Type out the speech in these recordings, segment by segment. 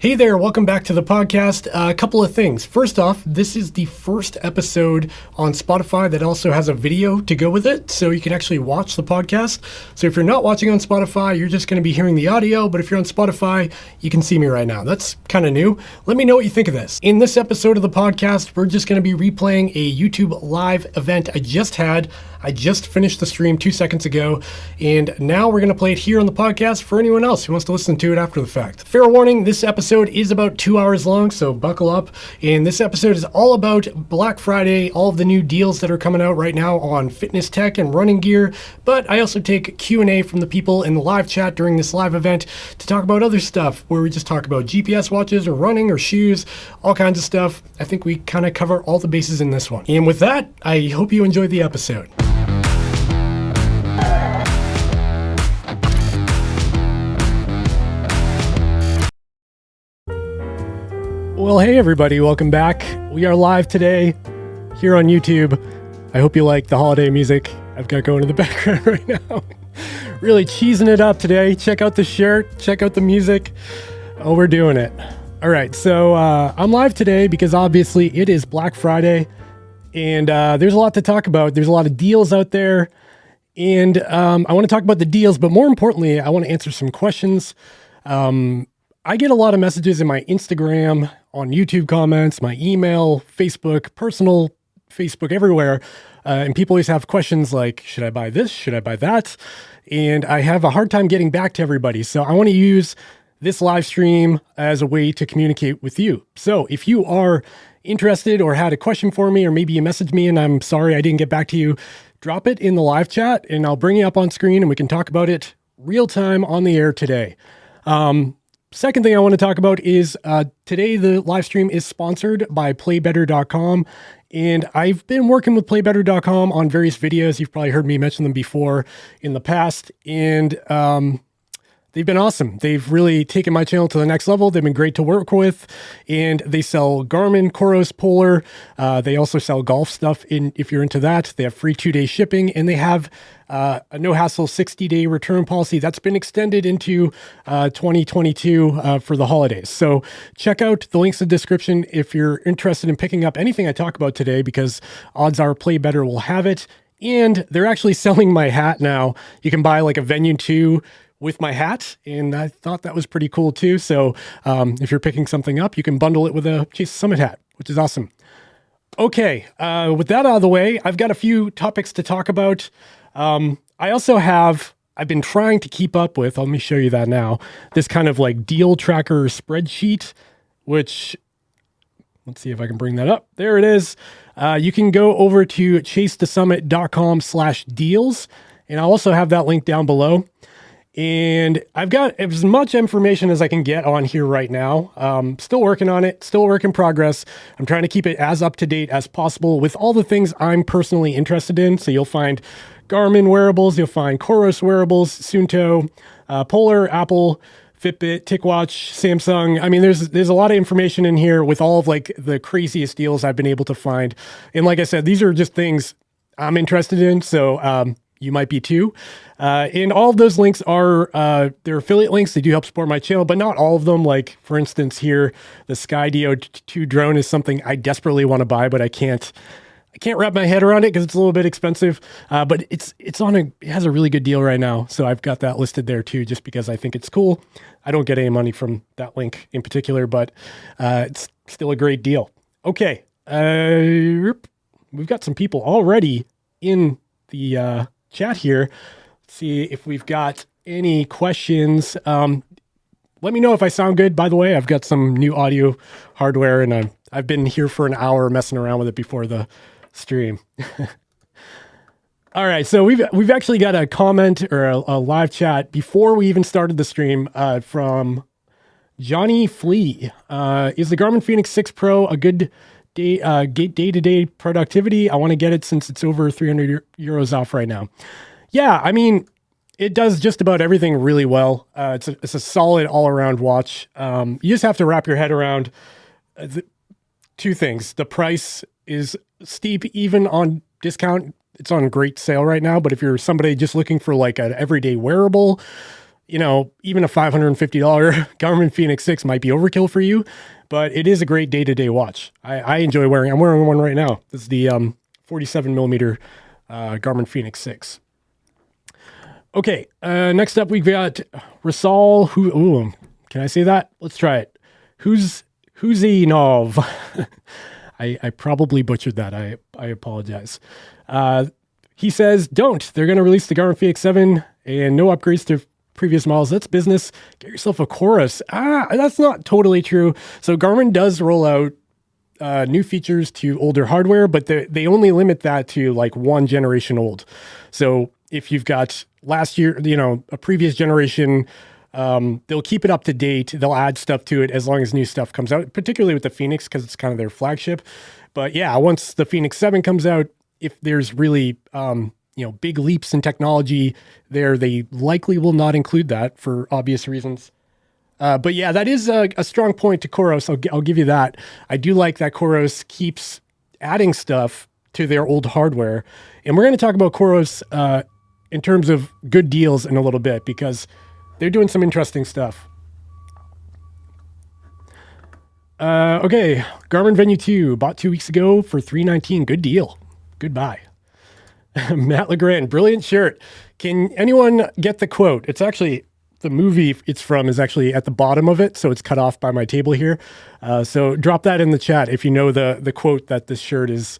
Hey there, welcome back to the podcast. A couple of things. First off, this is the first episode on Spotify that also has a video to go with it, so you can actually watch the podcast. So if you're not watching on Spotify, you're just going to be hearing the audio, but if you're on Spotify, you can see me right now. That's kind of new. Let me know what you think of this. In this episode of the podcast, we're just going to be replaying a YouTube live event I just had. I just finished the stream 2 seconds ago, and now we're going to play it here on the podcast for anyone else who wants to listen to it after the fact. Fair warning, this episode is about 2 hours long, so buckle up. And this episode is all about Black Friday, all of the new deals that are coming out right now on fitness tech and running gear. But I also take Q&A from the people in the live chat during this live event to talk about other stuff, where we just talk about GPS watches or running or shoes, all kinds of stuff. I think we kind of cover all the bases in this one. And with that, I hope you enjoyed the episode. Well, hey everybody, welcome back. We are live today here on YouTube. I hope you like the holiday music I've got going in the background right now. Really cheesing it up today. Check out the shirt, check out the music. Oh, we're doing it. All right, so I'm live today because obviously it is Black Friday, and there's a lot to talk about. There's a lot of deals out there, and I want to talk about the deals, but more importantly, I want to answer some questions. I get a lot of messages in my Instagram, on YouTube comments, my email, Facebook, personal Facebook, everywhere. And people always have questions like, should I buy this? Should I buy that? And I have a hard time getting back to everybody. So I want to use this live stream as a way to communicate with you. So if you are interested or had a question for me, or maybe you messaged me and I'm sorry I didn't get back to you, drop it in the live chat and I'll bring you up on screen and we can talk about it real time on the air today. Second thing I want to talk about is today the live stream is sponsored by playbetter.com, and I've been working with playbetter.com on various videos. You've probably heard me mention them before in the past, and they've been awesome. They've really taken my channel to the next level. They've been great to work with, and they sell Garmin, Coros, Polar. They also sell golf stuff if you're into that. They have free 2-day shipping, and they have a no-hassle 60-day return policy that's been extended into 2022 for the holidays. So check out the links in the description if you're interested in picking up anything I talk about today, because odds are Play Better will have it. And they're actually selling my hat now. You can buy like a Venue 2 with my hat, and I thought that was pretty cool too. So if you're picking something up, you can bundle it with a Chase Summit hat, which is awesome. Okay, with that out of the way, I've got a few topics to talk about. I've been trying to keep up with, let me show you that now, this kind of like deal tracker spreadsheet, which, let's see if I can bring that up. There it is. You can go over to chasetosummit.com/deals, and I'll also have that link down below. And I've got as much information as I can get on here right now. Still working on it, still a work in progress. I'm trying to keep it as up to date as possible with all the things I'm personally interested in. So you'll find Garmin wearables, you'll find Coros wearables, Suunto, Polar, Apple, Fitbit, TicWatch, Samsung. I mean, there's a lot of information in here with all of like the craziest deals I've been able to find. And like I said, these are just things I'm interested in. So, you might be too. And all of those links are, they're affiliate links. They do help support my channel, but not all of them. Like for instance here, the Skydio 2 drone is something I desperately want to buy, but I can't wrap my head around it because it's a little bit expensive. But it has a really good deal right now. So I've got that listed there too, just because I think it's cool. I don't get any money from that link in particular, but it's still a great deal. Okay. We've got some people already in the, chat here. Let's see if we've got any questions. Let me know if I sound good. By the way, I've got some new audio hardware, and I've been here for an hour messing around with it before the stream. All right, so we've actually got a comment or a live chat before we even started the stream from Johnny Flea. Is the Garmin Fenix 6 Pro a good day-to-day productivity? I want to get it since it's over 300 euros off right now. Yeah, I mean, it does just about everything really well. It's a solid all-around watch. You just have to wrap your head around two things. The price is steep, even on discount. It's on great sale right now, but if you're somebody just looking for like an everyday wearable, you know, even a $550 Garmin Fenix 6 might be overkill for you, but it is a great day-to-day watch. I enjoy wearing, I'm wearing one right now. This is the 47 millimeter Garmin Fenix 6. Okay, next up we've got Rasal, can I say that? Let's try it. Huzinov. I probably butchered that. I apologize. He says, don't. They're going to release the Garmin Fenix 7 and no upgrades to previous models. That's business. Get yourself a Chorus. That's not totally true. So Garmin does roll out new features to older hardware, but they only limit that to like one generation old. So if you've got last year, you know, a previous generation, they'll keep it up to date. They'll add stuff to it as long as new stuff comes out, particularly with the Fenix because it's kind of their flagship. But yeah, once the Fenix 7 comes out, if there's really, you know, big leaps in technology there, they likely will not include that for obvious reasons. But yeah, that is a strong point to Coros. I'll give you that. I do like that Coros keeps adding stuff to their old hardware. And we're going to talk about Coros in terms of good deals in a little bit because they're doing some interesting stuff. Okay, Garmin Venue 2, bought 2 weeks ago for $319. Good deal. Goodbye. Matt Legrand, brilliant shirt. Can anyone get the quote? It's actually, the movie it's from is actually at the bottom of it, so it's cut off by my table here. So drop that in the chat if you know the quote that this shirt is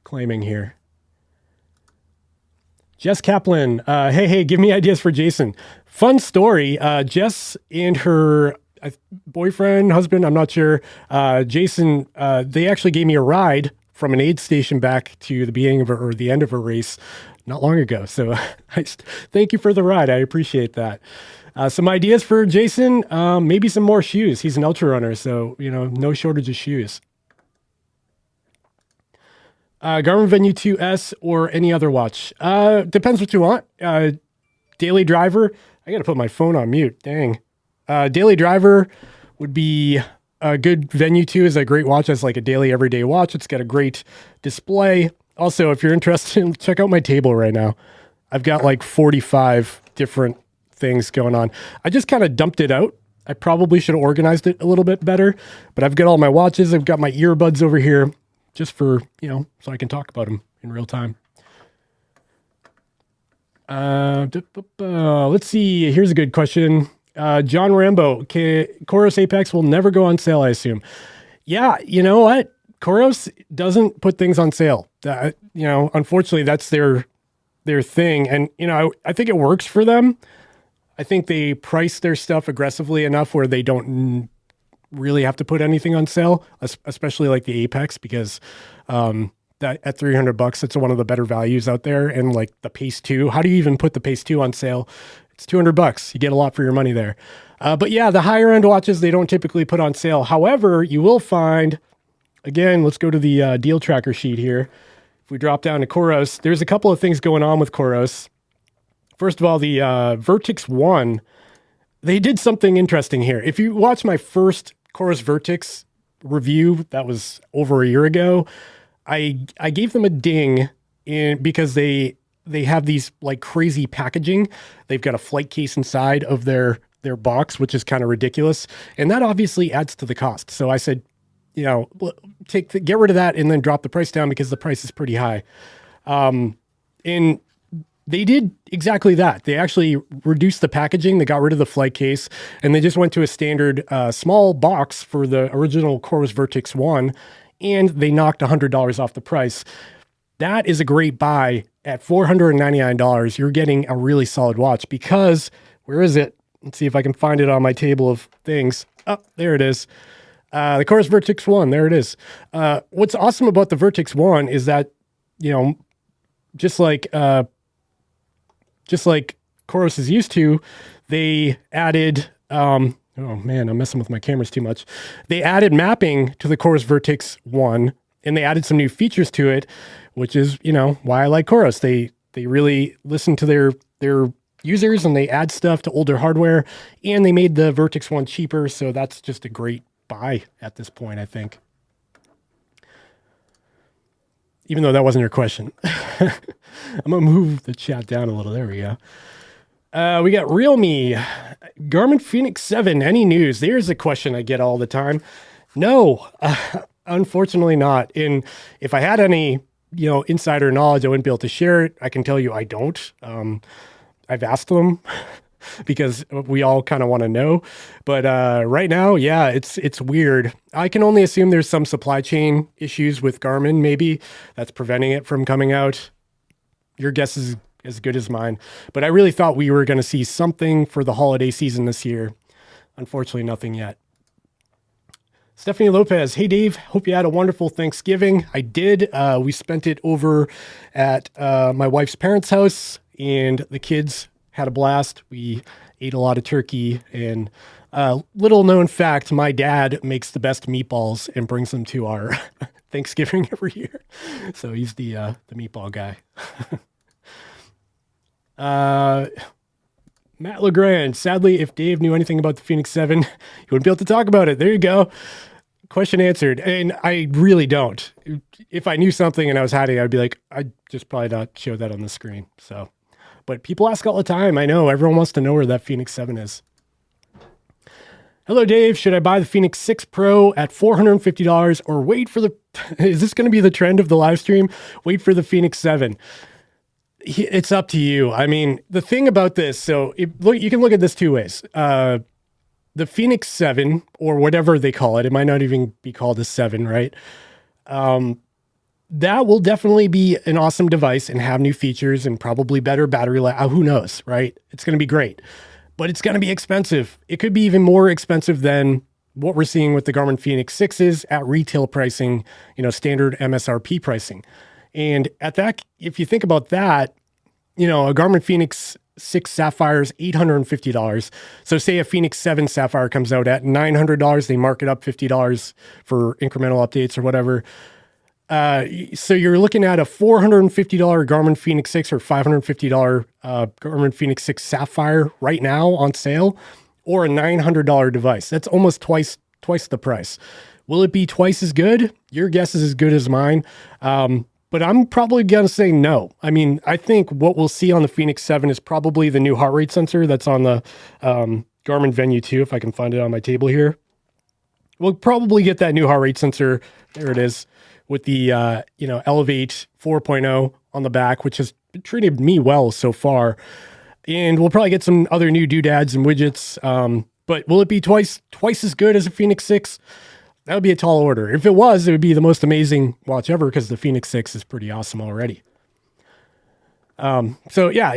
claiming here. Jess Kaplan, hey, give me ideas for Jason. Fun story. Jess and her boyfriend, husband, I'm not sure, Jason, they actually gave me a ride from an aid station back to the beginning of or the end of a race not long ago. So thank you for the ride. I appreciate that. Some ideas for Jason, maybe some more shoes. He's an ultra runner, so, you know, no shortage of shoes. Garmin Venue 2S or any other watch. Depends what you want. Daily Driver. I got to put my phone on mute. Dang. Daily Driver would be a good. Venue 2 is a great watch. It's like a daily, everyday watch. It's got a great display. Also, if you're interested, check out my table right now. I've got like 45 different things going on. I just kind of dumped it out. I probably should have organized it a little bit better, but I've got all my watches. I've got my earbuds over here just for, you know, so I can talk about them in real time. Let's see. Here's a good question. John Rambo, Coros Apex will never go on sale, I assume. Yeah, you know what? Coros doesn't put things on sale. You know, unfortunately, that's their thing. And, you know, I think it works for them. I think they price their stuff aggressively enough where they don't really have to put anything on sale, especially like the Apex, because that at $300, it's one of the better values out there. And like the Pace 2, how do you even put the Pace 2 on sale? It's $200. You get a lot for your money there. But yeah, the higher end watches, they don't typically put on sale. However, you will find, again, let's go to the deal tracker sheet here. If we drop down to Coros, there's a couple of things going on with Coros. First of all, the Vertix 1, they did something interesting here. If you watch my first Coros Vertix review, that was over a year ago, I gave them a ding because they have these like crazy packaging. They've got a flight case inside of their box, which is kind of ridiculous. And that obviously adds to the cost. So I said, you know, get rid of that and then drop the price down because the price is pretty high. And they did exactly that. They actually reduced the packaging. They got rid of the flight case and they just went to a standard small box for the original Coros Vertix 1. And they knocked $100 off the price. That is a great buy. At $499, you're getting a really solid watch because, where is it? Let's see if I can find it on my table of things. Oh, there it is. The Coros Vertix 1, there it is. What's awesome about the Vertix 1 is that, you know, just like Coros is used to, they added, oh man, I'm messing with my cameras too much. They added mapping to the Coros Vertix 1 and they added some new features to it, which is, you know, why I like Coros. They really listen to their users and they add stuff to older hardware and they made the Vertix 1 cheaper. So that's just a great buy at this point, I think. Even though that wasn't your question. I'm going to move the chat down a little. There we go. We got Realme, Garmin Fenix 7. Any news? There's a question I get all the time. No, unfortunately not. And if I had any, insider knowledge, I wouldn't be able to share it. I can tell you I don't. I've asked them because we all kind of want to know. But right now, yeah, it's weird. I can only assume there's some supply chain issues with Garmin, maybe that's preventing it from coming out. Your guess is as good as mine. But I really thought we were going to see something for the holiday season this year. Unfortunately, nothing yet. Stephanie Lopez, hey Dave, hope you had a wonderful Thanksgiving. I did. We spent it over at my wife's parents' house, and the kids had a blast. We ate a lot of turkey, and little known fact, my dad makes the best meatballs and brings them to our Thanksgiving every year. So he's the meatball guy. Matt LeGrand, sadly, if Dave knew anything about the Fenix 7, he wouldn't be able to talk about it. There you go. Question answered. And I really don't. If I knew something and I was hiding, I'd be like, I'd just probably not show that on the screen. So, but people ask all the time. I know everyone wants to know where that Fenix 7 is. Hello, Dave. Should I buy the Fenix 6 Pro at $450 or wait for the, is this going to be the trend of the live stream? Wait for the Fenix 7. It's up to you. I mean, the thing about this, so you can look at this two ways. The Fenix 7, or whatever they call it might not even be called a 7, right? That will definitely be an awesome device and have new features and probably better battery life. Who knows, right? It's going to be great, but it's going to be expensive. It could be even more expensive than what we're seeing with the Garmin Fenix 6s at retail pricing, standard MSRP pricing. And at that, if you think about that, a Garmin Fenix 6 Sapphire is $850. So say a Fenix 7 Sapphire comes out at $900, they mark it up $50 for incremental updates or whatever. So you're looking at a $450 Garmin Fenix 6 or $550 Garmin Fenix 6 Sapphire right now on sale, or a $900 device. That's almost twice the price. Will it be twice as good? Your guess is as good as mine. But I'm probably going to say no. I mean, I think what we'll see on the Fenix 7 is probably the new heart rate sensor that's on the Garmin Venue 2, if I can find it on my table here. We'll probably get that new heart rate sensor. There it is, with the Elevate 4.0 on the back, which has treated me well so far. And we'll probably get some other new doodads and widgets. But will it be twice as good as a Fenix 6? That would be a tall order. If it was, it would be the most amazing watch ever, because the Fenix 6 is pretty awesome already. So yeah,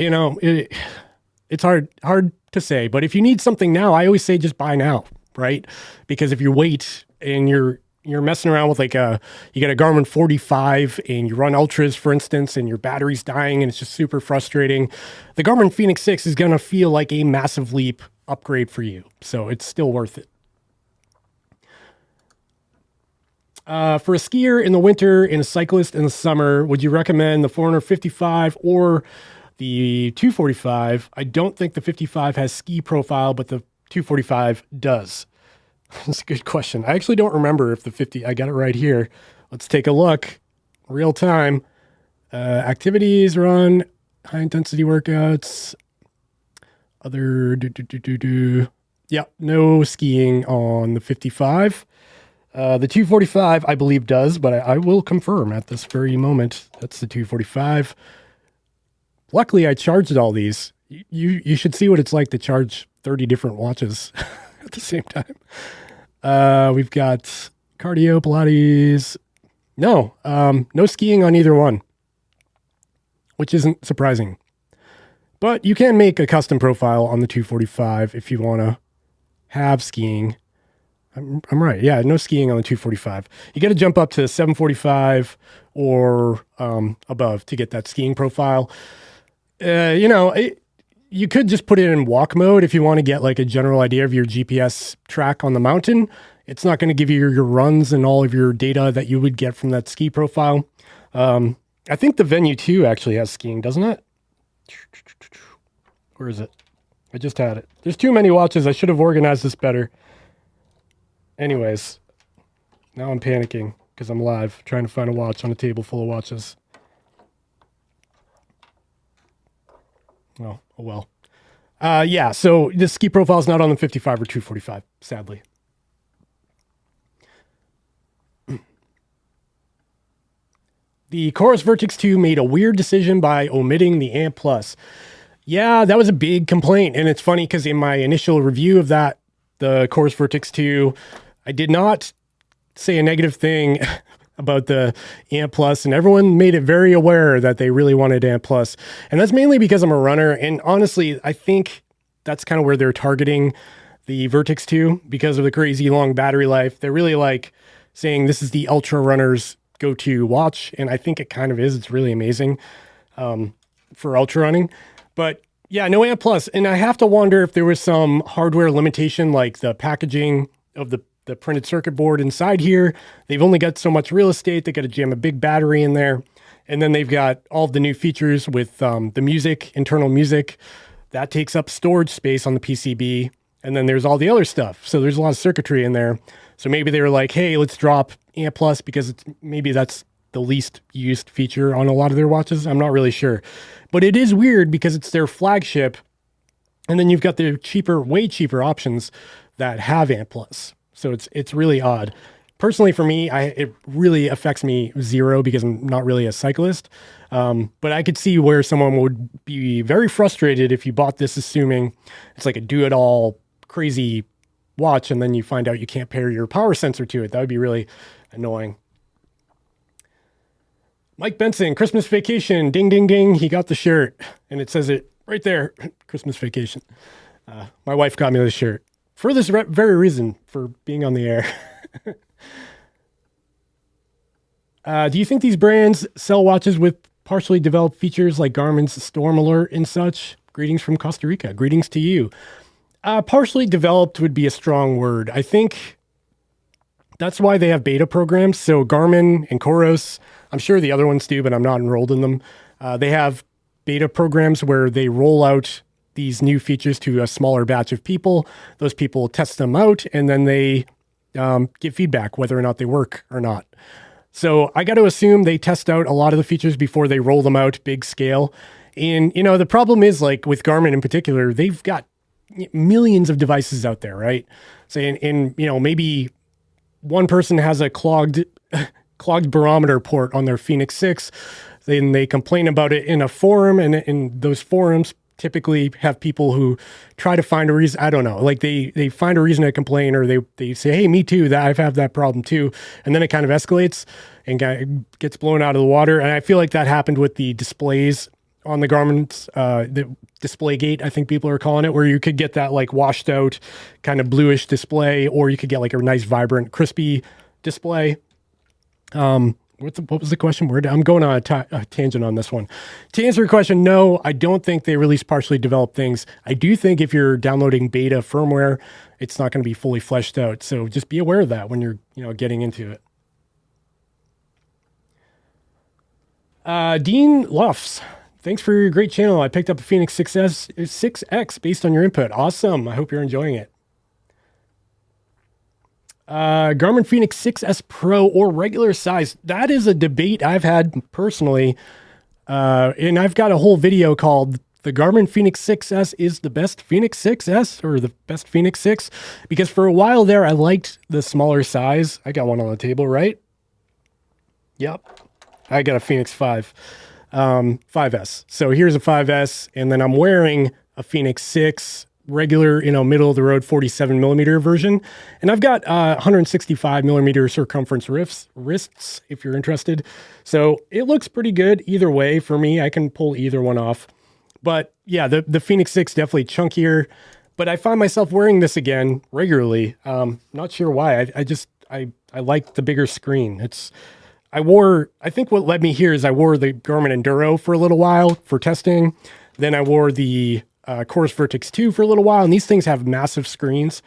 it's hard to say, but if you need something now, I always say just buy now, right? Because if you wait and you're messing around with you got a Garmin 45 and you run ultras, for instance, and your battery's dying and it's just super frustrating, the Garmin Fenix 6 is going to feel like a massive leap upgrade for you. So it's still worth it. For a skier in the winter and a cyclist in the summer, would you recommend the 455 or the 245? I don't think the 55 has ski profile, but the 245 does. That's a good question. I actually don't remember if the 50, I got it right here. Let's take a look. Real time. Activities, run, high intensity workouts, other Yeah, no skiing on the 55. The 245, I believe, does, but I will confirm at this very moment. That's the 245. Luckily, I charged all these. You should see what it's like to charge 30 different watches at the same time. We've got cardio, Pilates. No, no skiing on either one, which isn't surprising. But you can make a custom profile on the 245 if you want to have skiing. I'm right. Yeah, no skiing on the 245. You got to jump up to 745 or above to get that skiing profile. You could just put it in walk mode if you want to get like a general idea of your GPS track on the mountain. It's not going to give you your runs and all of your data that you would get from that ski profile. I think the Venue 2 actually has skiing, doesn't it? Where is it? I just had it. There's too many watches. I should have organized this better. Anyways, now I'm panicking because I'm live trying to find a watch on a table full of watches. Oh well. Yeah, so the ski profile is not on the 55 or 245, sadly. The Chorus Vertex 2 made a weird decision by omitting the Amp Plus. Yeah, that was a big complaint. And it's funny because in my initial review of that, the Chorus Vertex 2, I did not say a negative thing about the Amp Plus, and everyone made it very aware that they really wanted Amp Plus. And that's mainly because I'm a runner. And honestly, I think that's kind of where they're targeting the Vertex 2 because of the crazy long battery life. They're really like saying this is the ultra runner's go-to watch. And I think it kind of is. It's really amazing for ultra running. But yeah, no Amp Plus. And I have to wonder if there was some hardware limitation, like the packaging of the printed circuit board inside here. They've only got so much real estate. They got to jam a big battery in there. And then they've got all of the new features with the music, internal music. That takes up storage space on the PCB. And then there's all the other stuff. So there's a lot of circuitry in there. So maybe they were like, hey, let's drop Amp Plus because maybe that's the least used feature on a lot of their watches. I'm not really sure. But it is weird because it's their flagship. And then you've got the cheaper, way cheaper options that have Amp Plus. So it's really odd. Personally, for me, it really affects me zero because I'm not really a cyclist. But I could see where someone would be very frustrated if you bought this assuming it's like a do-it-all crazy watch, and then you find out you can't pair your power sensor to it. That would be really annoying. Mike Benson, Christmas vacation, ding, ding, ding. He got the shirt, and it says it right there, Christmas vacation. My wife got me this shirt for this very reason, for being on the air. Do you think these brands sell watches with partially developed features like Garmin's Storm Alert and such? Greetings from Costa Rica. Greetings to you. Partially developed would be a strong word. I think that's why they have beta programs. So Garmin and Coros, I'm sure the other ones do, but I'm not enrolled in them. They have beta programs where they roll out these new features to a smaller batch of people. Those people test them out, and then they give feedback whether or not they work or not. So I got to assume they test out a lot of the features before they roll them out big scale. And, you know, the problem is, like with Garmin in particular, they've got millions of devices out there, right? So, and you know, maybe one person has a clogged barometer port on their Phoenix 6, then they complain about it in a forum, and in those forums typically have people who try to find a reason. I don't know, like they find a reason to complain, or they say, hey, me too, that I've had that problem too. And then it kind of escalates and gets blown out of the water. And I feel like that happened with the displays on the Garmin's, the display gate, I think people are calling it, where you could get that like washed out kind of bluish display, or you could get like a nice, vibrant, crispy display. What was the question? I'm going on a tangent on this one. To answer your question, no, I don't think they release partially developed things. I do think if you're downloading beta firmware, it's not going to be fully fleshed out. So just be aware of that when you're, getting into it. Dean Luffs, thanks for your great channel. I picked up a Phoenix 6X based on your input. Awesome. I hope you're enjoying it. Garmin Phoenix 6S Pro or regular size. That is a debate I've had personally. And I've got a whole video called the Garmin Phoenix 6S is the best Phoenix 6S or the best Phoenix 6, because for a while there, I liked the smaller size. I got one on the table, right? Yep. I got a Phoenix 5S. So here's a 5S, and then I'm wearing a Phoenix 6 regular, middle of the road 47 millimeter version. And I've got 165 millimeter circumference wrists, if you're interested. So it looks pretty good either way for me. I can pull either one off. But yeah, the Phoenix 6 definitely chunkier, but I find myself wearing this again regularly. Not sure why. I like the bigger screen. I think what led me here is I wore the Garmin Enduro for a little while for testing. Then I wore the Chorus Vertex 2 for a little while, and these things have massive screens.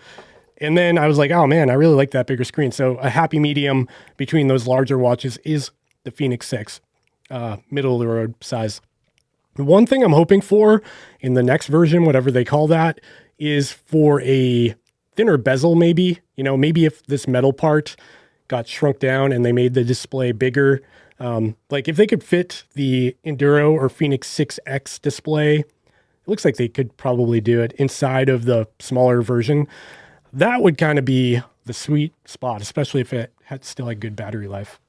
And then I was like, oh man, I really like that bigger screen. So a happy medium between those larger watches is the Phoenix 6, middle of the road size. The one thing I'm hoping for in the next version, whatever they call that, is for a thinner bezel maybe. Maybe if this metal part got shrunk down and they made the display bigger. Like if they could fit the Enduro or Phoenix 6X display It looks like they could probably do it inside of the smaller version. That would kind of be the sweet spot, especially if it had still a good battery life.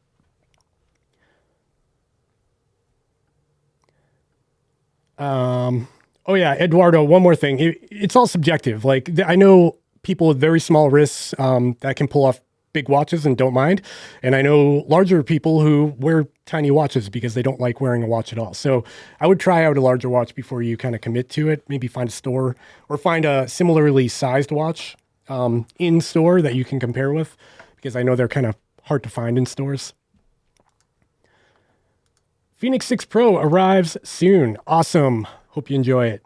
Oh yeah, Eduardo, one more thing. It's all subjective. Like I know people with very small wrists that can pull off big watches and don't mind. And I know larger people who wear tiny watches because they don't like wearing a watch at all. So I would try out a larger watch before you kind of commit to it. Maybe find a store or find a similarly sized watch in store that you can compare with, because I know they're kind of hard to find in stores. Fenix 6 Pro arrives soon. Awesome. Hope you enjoy it.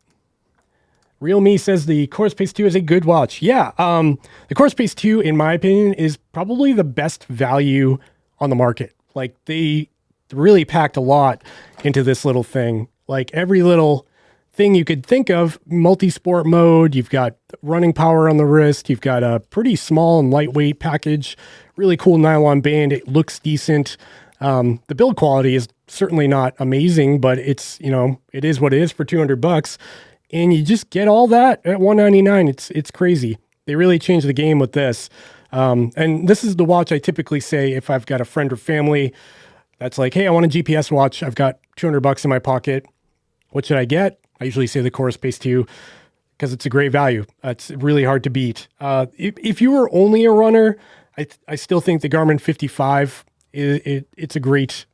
Real Me says the Course Pace 2 is a good watch. Yeah, the Course Pace 2, in my opinion, is probably the best value on the market. Like, they really packed a lot into this little thing. Like, every little thing you could think of, multi-sport mode, you've got running power on the wrist, you've got a pretty small and lightweight package, really cool nylon band, it looks decent. The build quality is certainly not amazing, but it's, it is what it is for $200. And you just get all that at $199. It's crazy. They really changed the game with this. And this is the watch I typically say if I've got a friend or family that's like, hey, I want a GPS watch. I've got $200 in my pocket. What should I get? I usually say the Course Pace 2 because it's a great value. It's really hard to beat. If you were only a runner, I still think the Garmin 55 it's a great.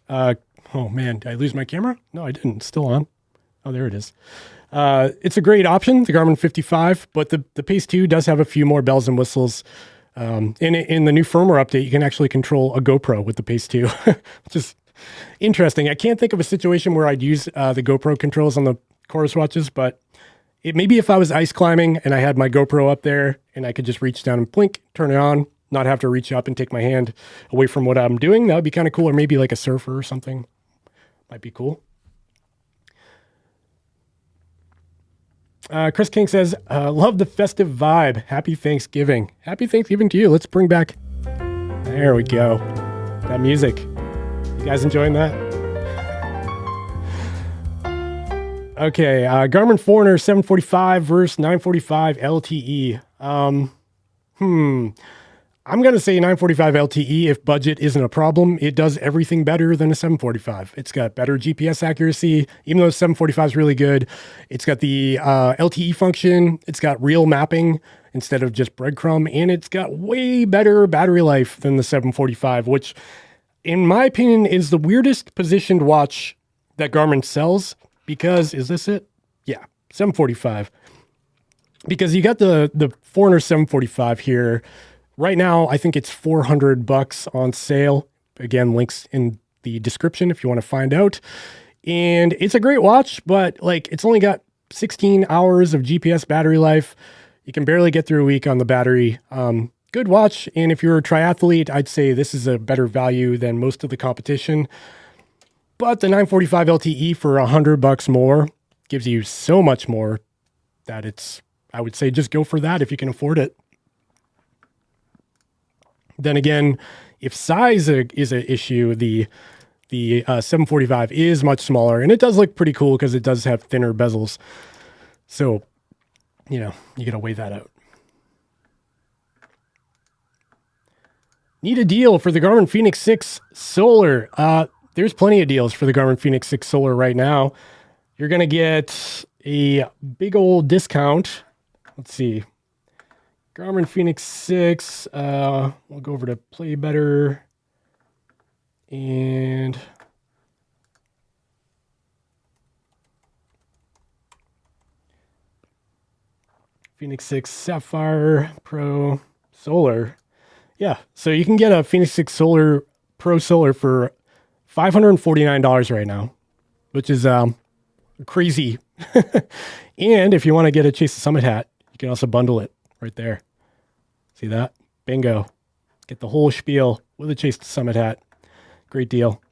Oh man, did I lose my camera? No, I didn't. It's still on. Oh, there it is. It's a great option, the Garmin 55, but the Pace 2 does have a few more bells and whistles. In the new firmware update, you can actually control a GoPro with the Pace 2, which is interesting. I can't think of a situation where I'd use the GoPro controls on the Course watches, but maybe if I was ice climbing and I had my GoPro up there and I could just reach down and blink, turn it on, not have to reach up and take my hand away from what I'm doing, that would be kind of cool. Or maybe like a surfer or something might be cool. Chris King says, love the festive vibe. Happy Thanksgiving. Happy Thanksgiving to you. Let's bring back, there we go, that music. You guys enjoying that? Okay, Garmin Forerunner 745 versus 945 LTE. I'm going to say 945 LTE if budget isn't a problem. It does everything better than a 745. It's got better GPS accuracy, even though the 745 is really good. It's got the LTE function. It's got real mapping instead of just breadcrumb. And it's got way better battery life than the 745, which in my opinion is the weirdest positioned watch that Garmin sells because, is this it? Yeah, 745. Because you got the Forerunner 745 here. Right now, I think it's $400 on sale. Again, links in the description if you want to find out. And it's a great watch, but like it's only got 16 hours of GPS battery life. You can barely get through a week on the battery. Good watch. And if you're a triathlete, I'd say this is a better value than most of the competition. But the 945 LTE for $100 more gives you so much more that I would say just go for that if you can afford it. Then again, if size is an issue, the 745 is much smaller, and it does look pretty cool because it does have thinner bezels. So, you got to weigh that out. Need a deal for the Garmin Fenix 6 Solar. There's plenty of deals for the Garmin Fenix 6 Solar right now. You're going to get a big old discount. Let's see. Garmin Fenix 6, we'll go over to Play Better, and Fenix 6 Sapphire Pro Solar. Yeah, so you can get a Fenix 6 Solar Pro Solar for $549 right now, which is crazy. And if you want to get a Chase the Summit hat, you can also bundle it. Right there. See that? Bingo. Get the whole spiel with a Chase the Summit hat. Great deal.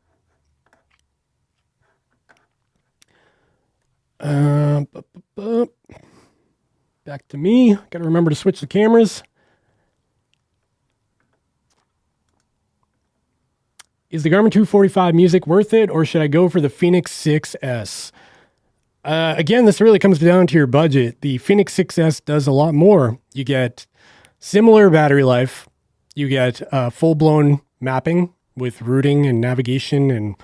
Back to me. Got to remember to switch the cameras. Is the Garmin 245 Music worth it, or should I go for the Fenix 6S? Again, this really comes down to your budget. The Phoenix 6S does a lot more. You get similar battery life. You get full-blown mapping with routing and navigation and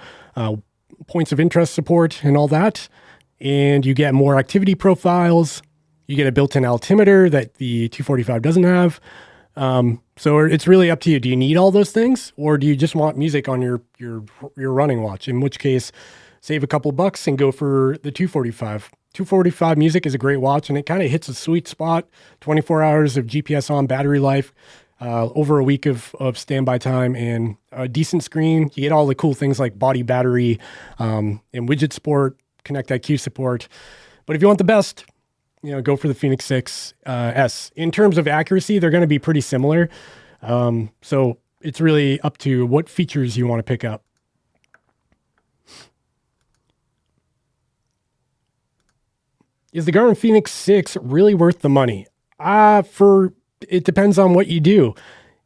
points of interest support and all that. And you get more activity profiles. You get a built-in altimeter that the 245 doesn't have. So it's really up to you. Do you need all those things, or do you just want music on your running watch? In which case, save a couple bucks and go for the 245. 245 music is a great watch, and it kind of hits a sweet spot. 24 hours of GPS on battery life, over a week of standby time, and a decent screen. You get all the cool things like body battery, and widget support, Connect IQ support. But if you want the best, go for the Phoenix 6S. In terms of accuracy, they're going to be pretty similar. So it's really up to what features you want to pick up. Is the Garmin Phoenix 6 really worth the money? It depends on what you do.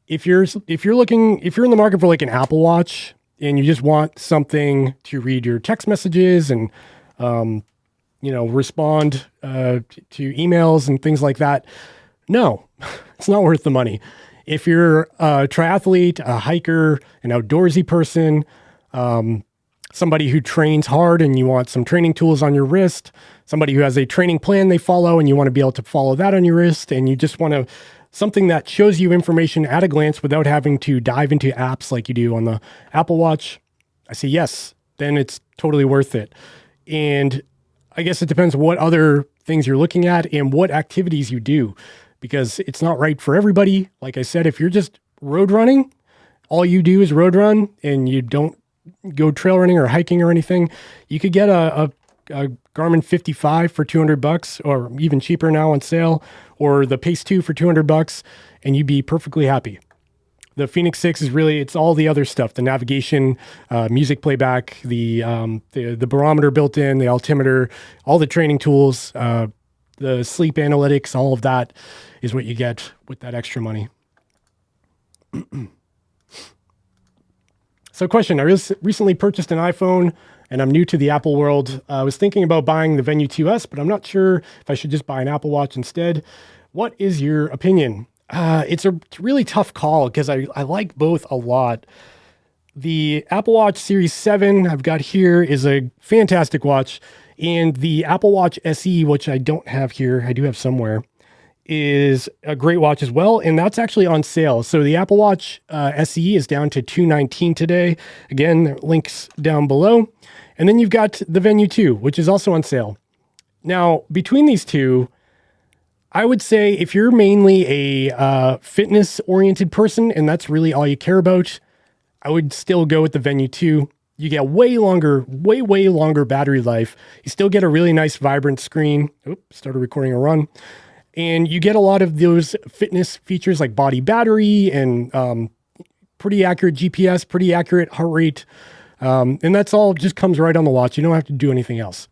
If you're in the market for like an Apple Watch and you just want something to read your text messages and respond to emails and things like that, no, it's not worth the money. If you're a triathlete, a hiker, an outdoorsy person, somebody who trains hard and you want some training tools on your wrist, somebody who has a training plan they follow and you want to be able to follow that on your wrist, and you just want something that shows you information at a glance without having to dive into apps like you do on the Apple Watch, I say yes, then it's totally worth it. And I guess it depends what other things you're looking at and what activities you do, because it's not right for everybody. Like I said, if you're just road running, all you do is road run and you don't go trail running or hiking or anything, you could get a Garmin 55 for $200, or even cheaper now on sale, or the Pace 2 for $200, and you'd be perfectly happy. The Phoenix 6 is really, it's all the other stuff, the navigation, music playback, the barometer built in, the altimeter, all the training tools, the sleep analytics, all of that is what you get with that extra money. So question, I recently purchased an iPhone and I'm new to the Apple world. I was thinking about buying the Venue 2S, but I'm not sure if I should just buy an Apple Watch instead. What is your opinion? It's a really tough call because I like both a lot. The Apple Watch Series 7 I've got here is a fantastic watch, and the Apple Watch SE, which I don't have here, I do have somewhere, is a great watch as well, and that's actually on sale. So the Apple Watch SE is down to $219 today. Again, links down below. And then you've got the Venue 2, which is also on sale. Now, between these two, I would say if you're mainly a fitness-oriented person and that's really all you care about, I would still go with the Venue 2. You get way longer battery life. You still get a really nice, vibrant screen. Oops, started recording a run. And you get a lot of those fitness features like body battery and pretty accurate GPS, pretty accurate heart rate. And that's all just comes right on the watch. You don't have to do anything else.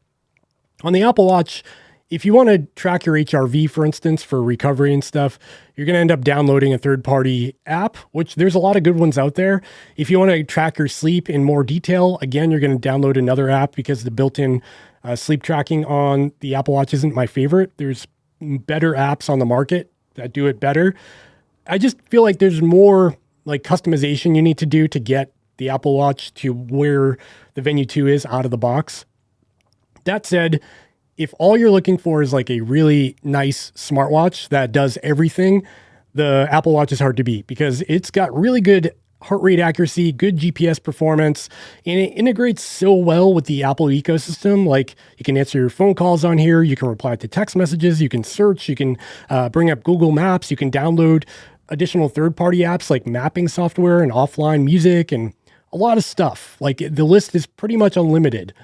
On the Apple Watch, if you want to track your HRV, for instance, for recovery and stuff, you're going to end up downloading a third-party app, which there's a lot of good ones out there. If you want to track your sleep in more detail, again, you're going to download another app because the built-in sleep tracking on the Apple Watch isn't my favorite. There's better apps on the market that do it better. I just feel like there's more like customization you need to do to get the Apple Watch to where the Venue 2 is out of the box. That said, if all you're looking for is like a really nice smartwatch that does everything, the Apple Watch is hard to beat because it's got really good heart rate accuracy, good GPS performance, and it integrates so well with the Apple ecosystem. Like you can answer your phone calls on here, you can reply to text messages, you can search, you can bring up Google Maps, you can download additional third-party apps like mapping software and offline music and a lot of stuff. Like the list is pretty much unlimited.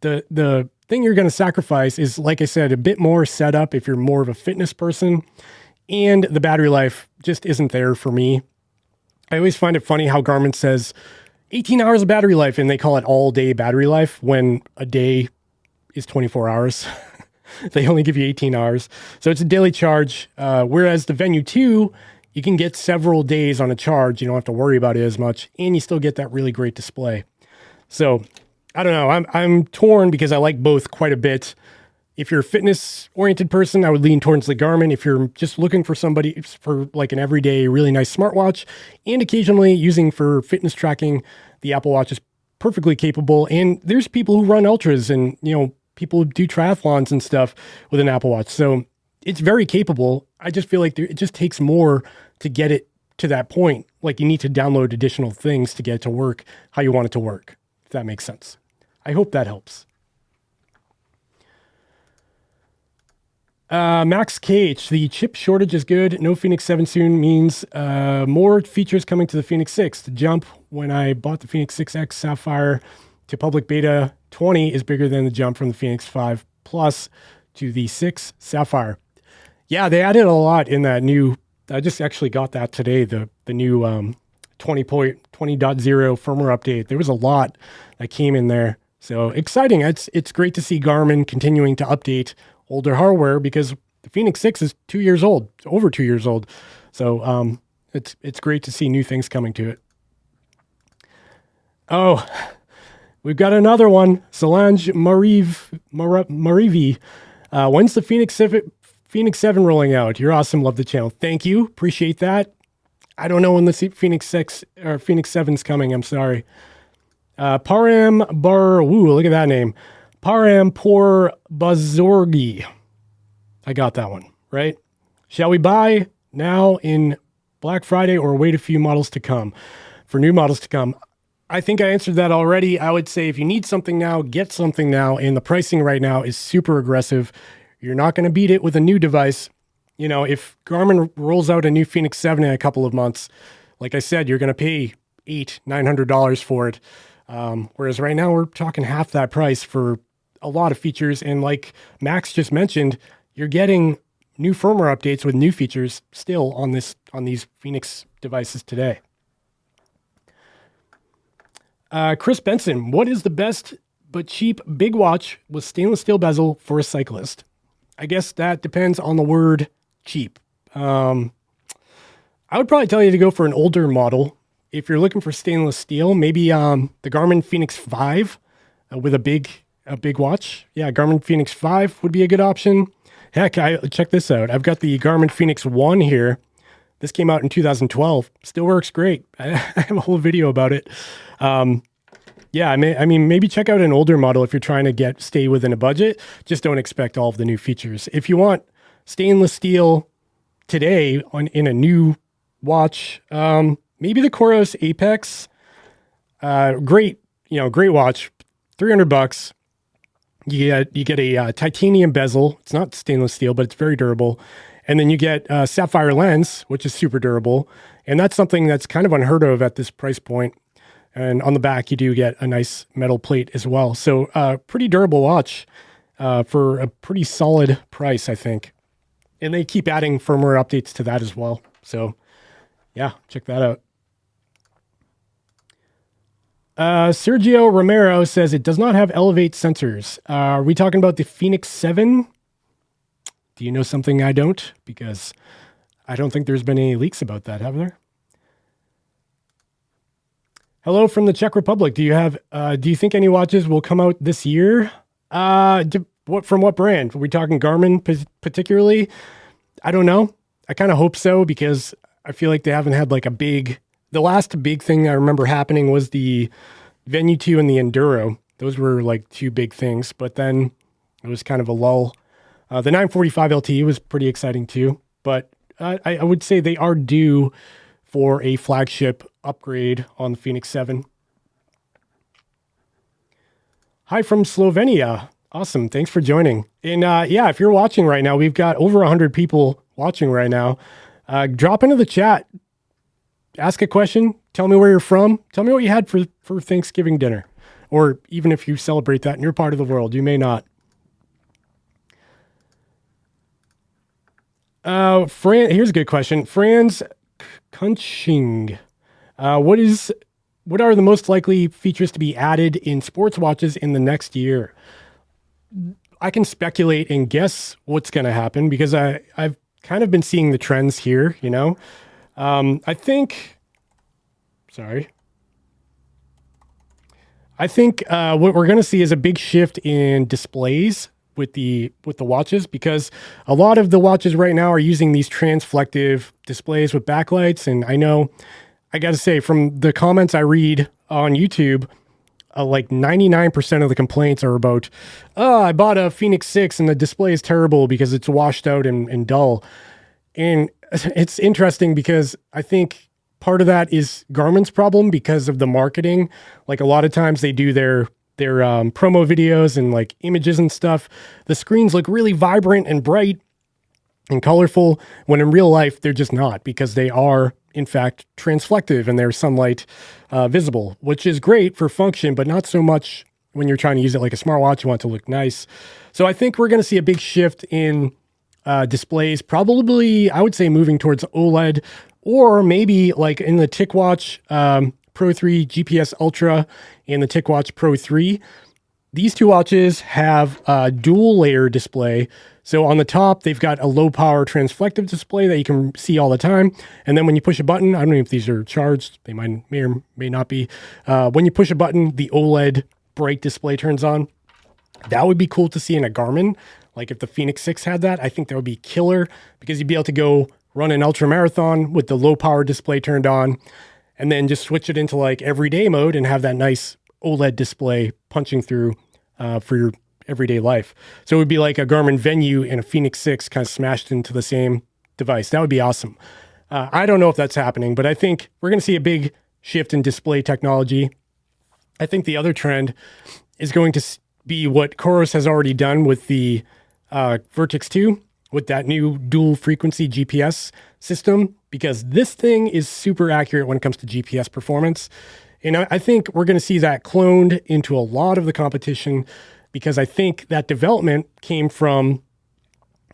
The thing you're going to sacrifice is, like I said, a bit more setup if you're more of a fitness person, and the battery life just isn't there for me. I always find it funny how Garmin says 18 hours of battery life and they call it all day battery life when a day is 24 hours. They only give you 18 hours. So it's a daily charge. Whereas the Venue 2, you can get several days on a charge. You don't have to worry about it as much, and you still get that really great display. So I don't know. I'm torn because I like both quite a bit. If you're a fitness oriented person, I would lean towards the Garmin. If you're just looking for somebody for like an everyday, really nice smartwatch and occasionally using for fitness tracking, the Apple Watch is perfectly capable. And there's people who run ultras and, people who do triathlons and stuff with an Apple Watch. So it's very capable. I just feel like it just takes more to get it to that point. Like you need to download additional things to get it to work how you want it to work, if that makes sense. I hope that helps. Max KH, the chip shortage is good. No Phoenix 7 soon means more features coming to the Phoenix 6. The jump when I bought the Phoenix 6X Sapphire to public beta 20 is bigger than the jump from the Phoenix 5 Plus to the 6 Sapphire. Yeah, they added a lot in that new, I just actually got that today, the new 20.0 firmware update. There was a lot that came in there. So exciting. It's great to see Garmin continuing to update older hardware because the Phoenix 6 is 2 years old, over 2 years old. So it's great to see new things coming to it. Oh, we've got another one. Solange Marivi. When's the Phoenix 7 rolling out? You're awesome. Love the channel. Thank you. Appreciate that. I don't know when the Phoenix 6 or Phoenix 7's coming. I'm sorry. Param Bar, look at that name. Param Por Bazorgi. I got that one, right? Shall we buy now in Black Friday or wait a few models to come? For new models to come, I think I answered that already. I would say if you need something now, get something now. And the pricing right now is super aggressive. You're not going to beat it with a new device. If Garmin rolls out a new Phoenix 7 in a couple of months, like I said, you're going to pay $900 for it. Whereas right now we're talking half that price for a lot of features. And like Max just mentioned, you're getting new firmware updates with new features still on these Phoenix devices today. Chris Benson, what is the best but cheap big watch with stainless steel bezel for a cyclist? I guess that depends on the word cheap. I would probably tell you to go for an older model. If you're looking for stainless steel, maybe the Garmin Phoenix 5 with a big watch. Yeah, Garmin Phoenix 5 would be a good option. Heck, check this out. I've got the Garmin Phoenix 1 here. This came out in 2012. Still works great. I have a whole video about it. Yeah, maybe check out an older model if you're trying to stay within a budget. Just don't expect all of the new features. If you want stainless steel today in a new watch, maybe the Coros Apex. Great watch, $300. You get a titanium bezel. It's not stainless steel, but it's very durable. And then you get a sapphire lens, which is super durable. And that's something that's kind of unheard of at this price point. And on the back, you do get a nice metal plate as well. So pretty durable watch for a pretty solid price, I think. And they keep adding firmware updates to that as well. So yeah, check that out. Sergio Romero says it does not have Elevate sensors. Are we talking about the Phoenix 7? Do you know something I don't? Because I don't think there's been any leaks about that, have there? Hello from the Czech Republic. Do you think any watches will come out this year? From what brand? Are we talking Garmin particularly? I don't know. I kind of hope so because I feel like they haven't had like the last big thing I remember happening was the Venue 2 and the Enduro. Those were like two big things, but then it was kind of a lull. The 945 LTE was pretty exciting too, but I would say they are due for a flagship upgrade on the Phoenix 7. Hi from Slovenia. Awesome. Thanks for joining. And yeah, if you're watching right now, we've got over 100 people watching right now. Drop into the chat. Ask a question. Tell me where you're from. Tell me what you had for Thanksgiving dinner. Or even if you celebrate that in your part of the world, you may not. Here's a good question. Franz Kunching. What are the most likely features to be added in sports watches in the next year? I can speculate and guess what's going to happen because I've kind of been seeing the trends here, I think I think what we're going to see is a big shift in displays with the watches, because a lot of the watches right now are using these transflective displays with backlights. And I know, I got to say, from the comments I read on YouTube, like 99% of the complaints are about, oh, I bought a Phoenix 6 and the display is terrible because it's washed out and dull. And it's interesting because I think part of that is Garmin's problem because of the marketing. Like a lot of times they do their promo videos and like images and stuff. The screens look really vibrant and bright and colorful, when in real life they're just not, because they are in fact transflective and there's sunlight visible, which is great for function, but not so much when you're trying to use it like a smartwatch. You want it to look nice. So I think we're going to see a big shift in displays, probably I would say moving towards OLED, or maybe like in the TicWatch Pro 3 GPS Ultra and the TicWatch Pro 3. These two watches have a dual layer display. So on the top, they've got a low power transflective display that you can see all the time. And then when you push a button, I don't know if these are charged, they may or may not be. When you push a button, the OLED bright display turns on. That would be cool to see in a Garmin. Like if the Phoenix 6 had that, I think that would be killer, because you'd be able to go run an ultra marathon with the low power display turned on, and then just switch it into like everyday mode and have that nice OLED display punching through for your everyday life. So it would be like a Garmin Venue and a Phoenix 6 kind of smashed into the same device. That would be awesome. I don't know if that's happening, but I think we're going to see a big shift in display technology. I think the other trend is going to be what Coros has already done with the Vertex 2, with that new dual frequency GPS system, because this thing is super accurate when it comes to GPS performance. And I think we're going to see that cloned into a lot of the competition, because I think that development came from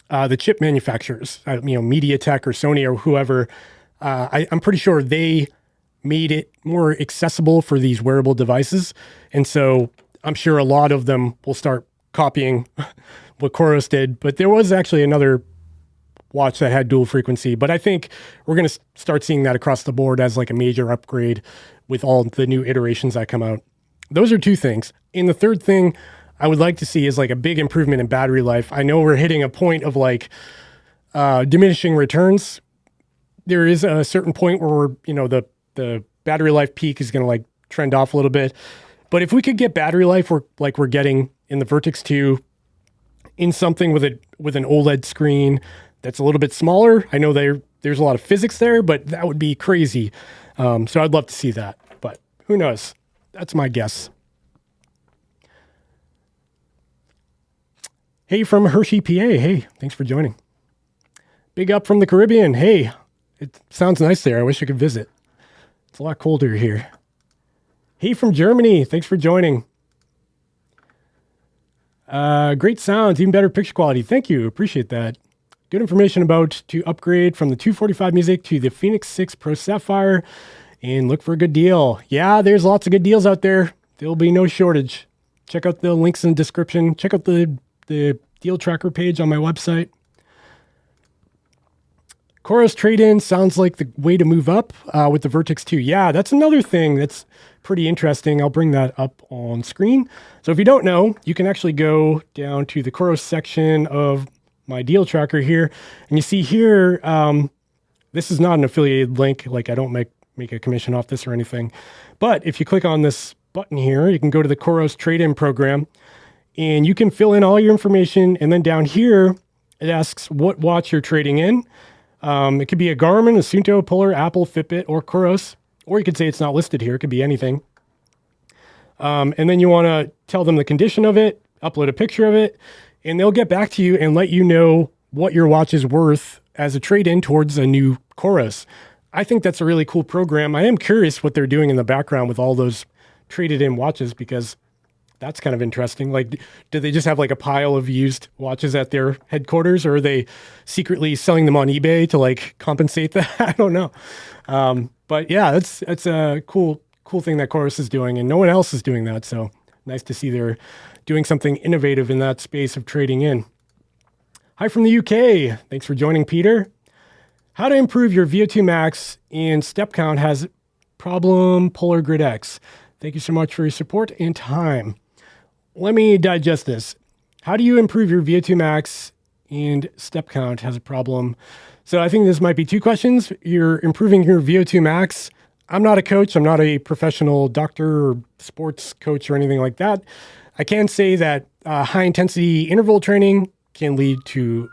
the chip manufacturers, MediaTek or Sony or whoever. I'm pretty sure they made it more accessible for these wearable devices. And so I'm sure a lot of them will start copying what Coros did. But there was actually another watch that had dual frequency. But I think we're going to start seeing that across the board as like a major upgrade with all the new iterations that come out. Those are two things. And the third thing I would like to see is like a big improvement in battery life. I know we're hitting a point of like diminishing returns. There is a certain point where we're, the battery life peak is going to like trend off a little bit. But if we could get battery life we're getting in the Vertex 2 in something with an OLED screen that's a little bit smaller. I know there's a lot of physics there, but that would be crazy. So I'd love to see that, but who knows? That's my guess. Hey, from Hershey, PA. Hey, thanks for joining. Big up from the Caribbean. Hey, it sounds nice there. I wish I could visit. It's a lot colder here. Hey, from Germany. Thanks for joining. Great sounds, even better picture quality. Thank you. Appreciate that. Good information about to upgrade from the 245 Music to the Phoenix 6 Pro Sapphire and look for a good deal. Yeah, there's lots of good deals out there. There'll be no shortage. Check out the links in the description. Check out the deal tracker page on my website. Coros trade-in sounds like the way to move up with the Vertex 2. Yeah, that's another thing that's pretty interesting. I'll bring that up on screen. So if you don't know, you can actually go down to the Coros section of my deal tracker here. And you see here, this is not an affiliated link. Like I don't make a commission off this or anything. But if you click on this button here, you can go to the Coros trade-in program and you can fill in all your information. And then down here, it asks what watch you're trading in. It could be a Garmin, a Suunto, Polar, Apple, Fitbit, or Coros. Or you could say it's not listed here. It could be anything. And then you want to tell them the condition of it, upload a picture of it, and they'll get back to you and let you know what your watch is worth as a trade-in towards a new Coros. I think that's a really cool program. I am curious what they're doing in the background with all those traded-in watches, because that's kind of interesting. Like, do they just have like a pile of used watches at their headquarters, or are they secretly selling them on eBay to like compensate that? I don't know. But yeah, that's a cool thing that Coros is doing, and no one else is doing that. So nice to see they're doing something innovative in that space of trading in. Hi from the UK. Thanks for joining, Peter. How to improve your VO2 max and step count has problem Polar Grid X. Thank you so much for your support and time. Let me digest this. How do you improve your VO2 max and step count has a problem? So I think this might be two questions. You're improving your VO2 max. I'm not a coach. I'm not a professional doctor or sports coach or anything like that. I can say that high intensity interval training can lead to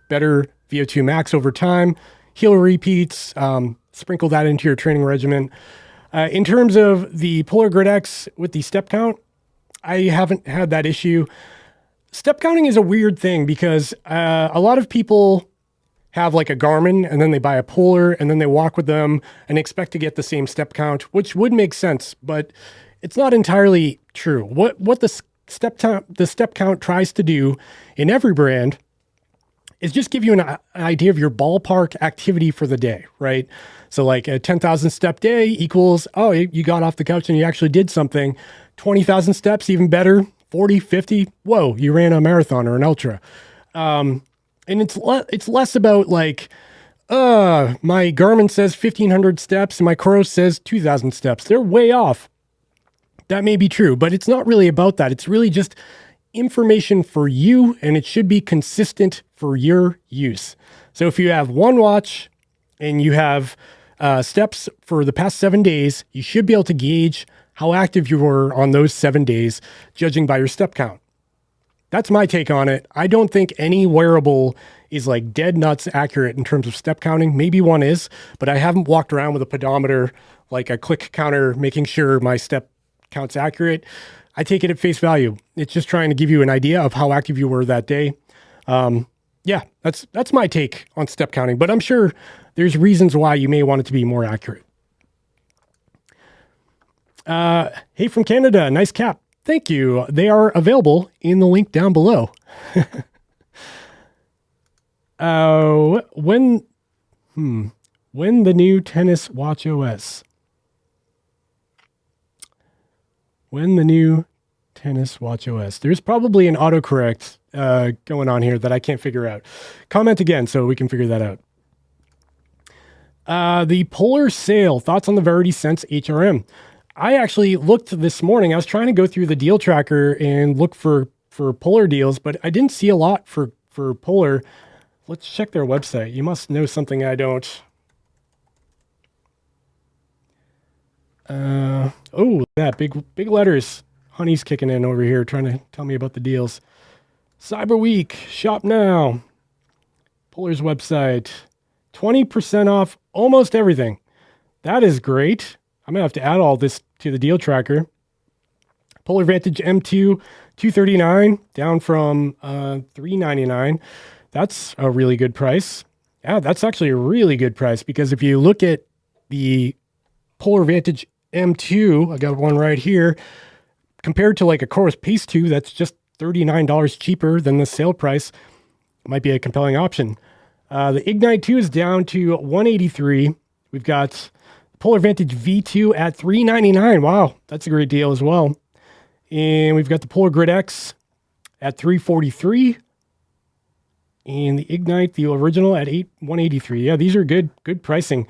better VO2 max over time. Heel repeats, sprinkle that into your training regimen. In terms of the Polar Grid X with the step count, I haven't had that issue. Step counting is a weird thing because a lot of people have like a Garmin and then they buy a Polar and then they walk with them and expect to get the same step count, which would make sense, but it's not entirely true. What the step count tries to do in every brand is just give you an idea of your ballpark activity for the day, right? So like a 10,000 step day equals, oh, you got off the couch and you actually did something. 20,000 steps, even better. 40, 50, whoa, you ran a marathon or an ultra. And it's less about like, my Garmin says 1,500 steps and my Chrono says 2,000 steps. They're way off. That may be true, but it's not really about that. It's really just information for you, and it should be consistent for your use. So if you have one watch and you have steps for the past 7 days, you should be able to gauge how active you were on those 7 days, judging by your step count. That's my take on it. I don't think any wearable is like dead nuts accurate in terms of step counting. Maybe one is, but I haven't walked around with a pedometer, like a click counter, making sure my step count's accurate. I take it at face value. It's just trying to give you an idea of how active you were that day. Yeah, that's my take on step counting, but I'm sure there's reasons why you may want it to be more accurate. Hey, from Canada, nice cap. Thank you. They are available in the link down below. When the new tennis watch OS? When the new tennis watch OS? There's probably an autocorrect going on here that I can't figure out. Comment again so we can figure that out. The Polar sale. Thoughts on the Verity Sense HRM? I actually looked this morning. I was trying to go through the deal tracker and look for Polar deals, but I didn't see a lot for Polar. Let's check their website. You must know something I don't. Oh, that big letters. Honey's kicking in over here, trying to tell me about the deals. Cyber Week, shop now. Polar's website, 20% off almost everything. That is great. I'm gonna have to add all this to the deal tracker. Polar Vantage M2, $239, down from $399. That's a really good price. Yeah, that's actually a really good price because if you look at the Polar Vantage M2, I got one right here, compared to like a Chorus Pace 2, that's just $39 cheaper than the sale price. Might be a compelling option. The Ignite 2 is down to $183. We've got Polar Vantage V2 at $399. Wow, that's a great deal as well. And we've got the Polar Grid X at $343. And the Ignite, the original, at $183. Yeah, these are good pricing.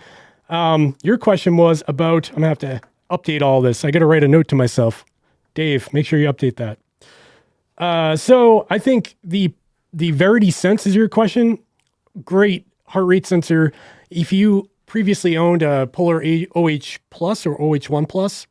Your question was about, I'm gonna have to update all this. I got to write a note to myself. Dave, make sure you update that. So I think the Verity Sense is your question. Great heart rate sensor. If you previously owned a Polar OH Plus or OH1 Plus,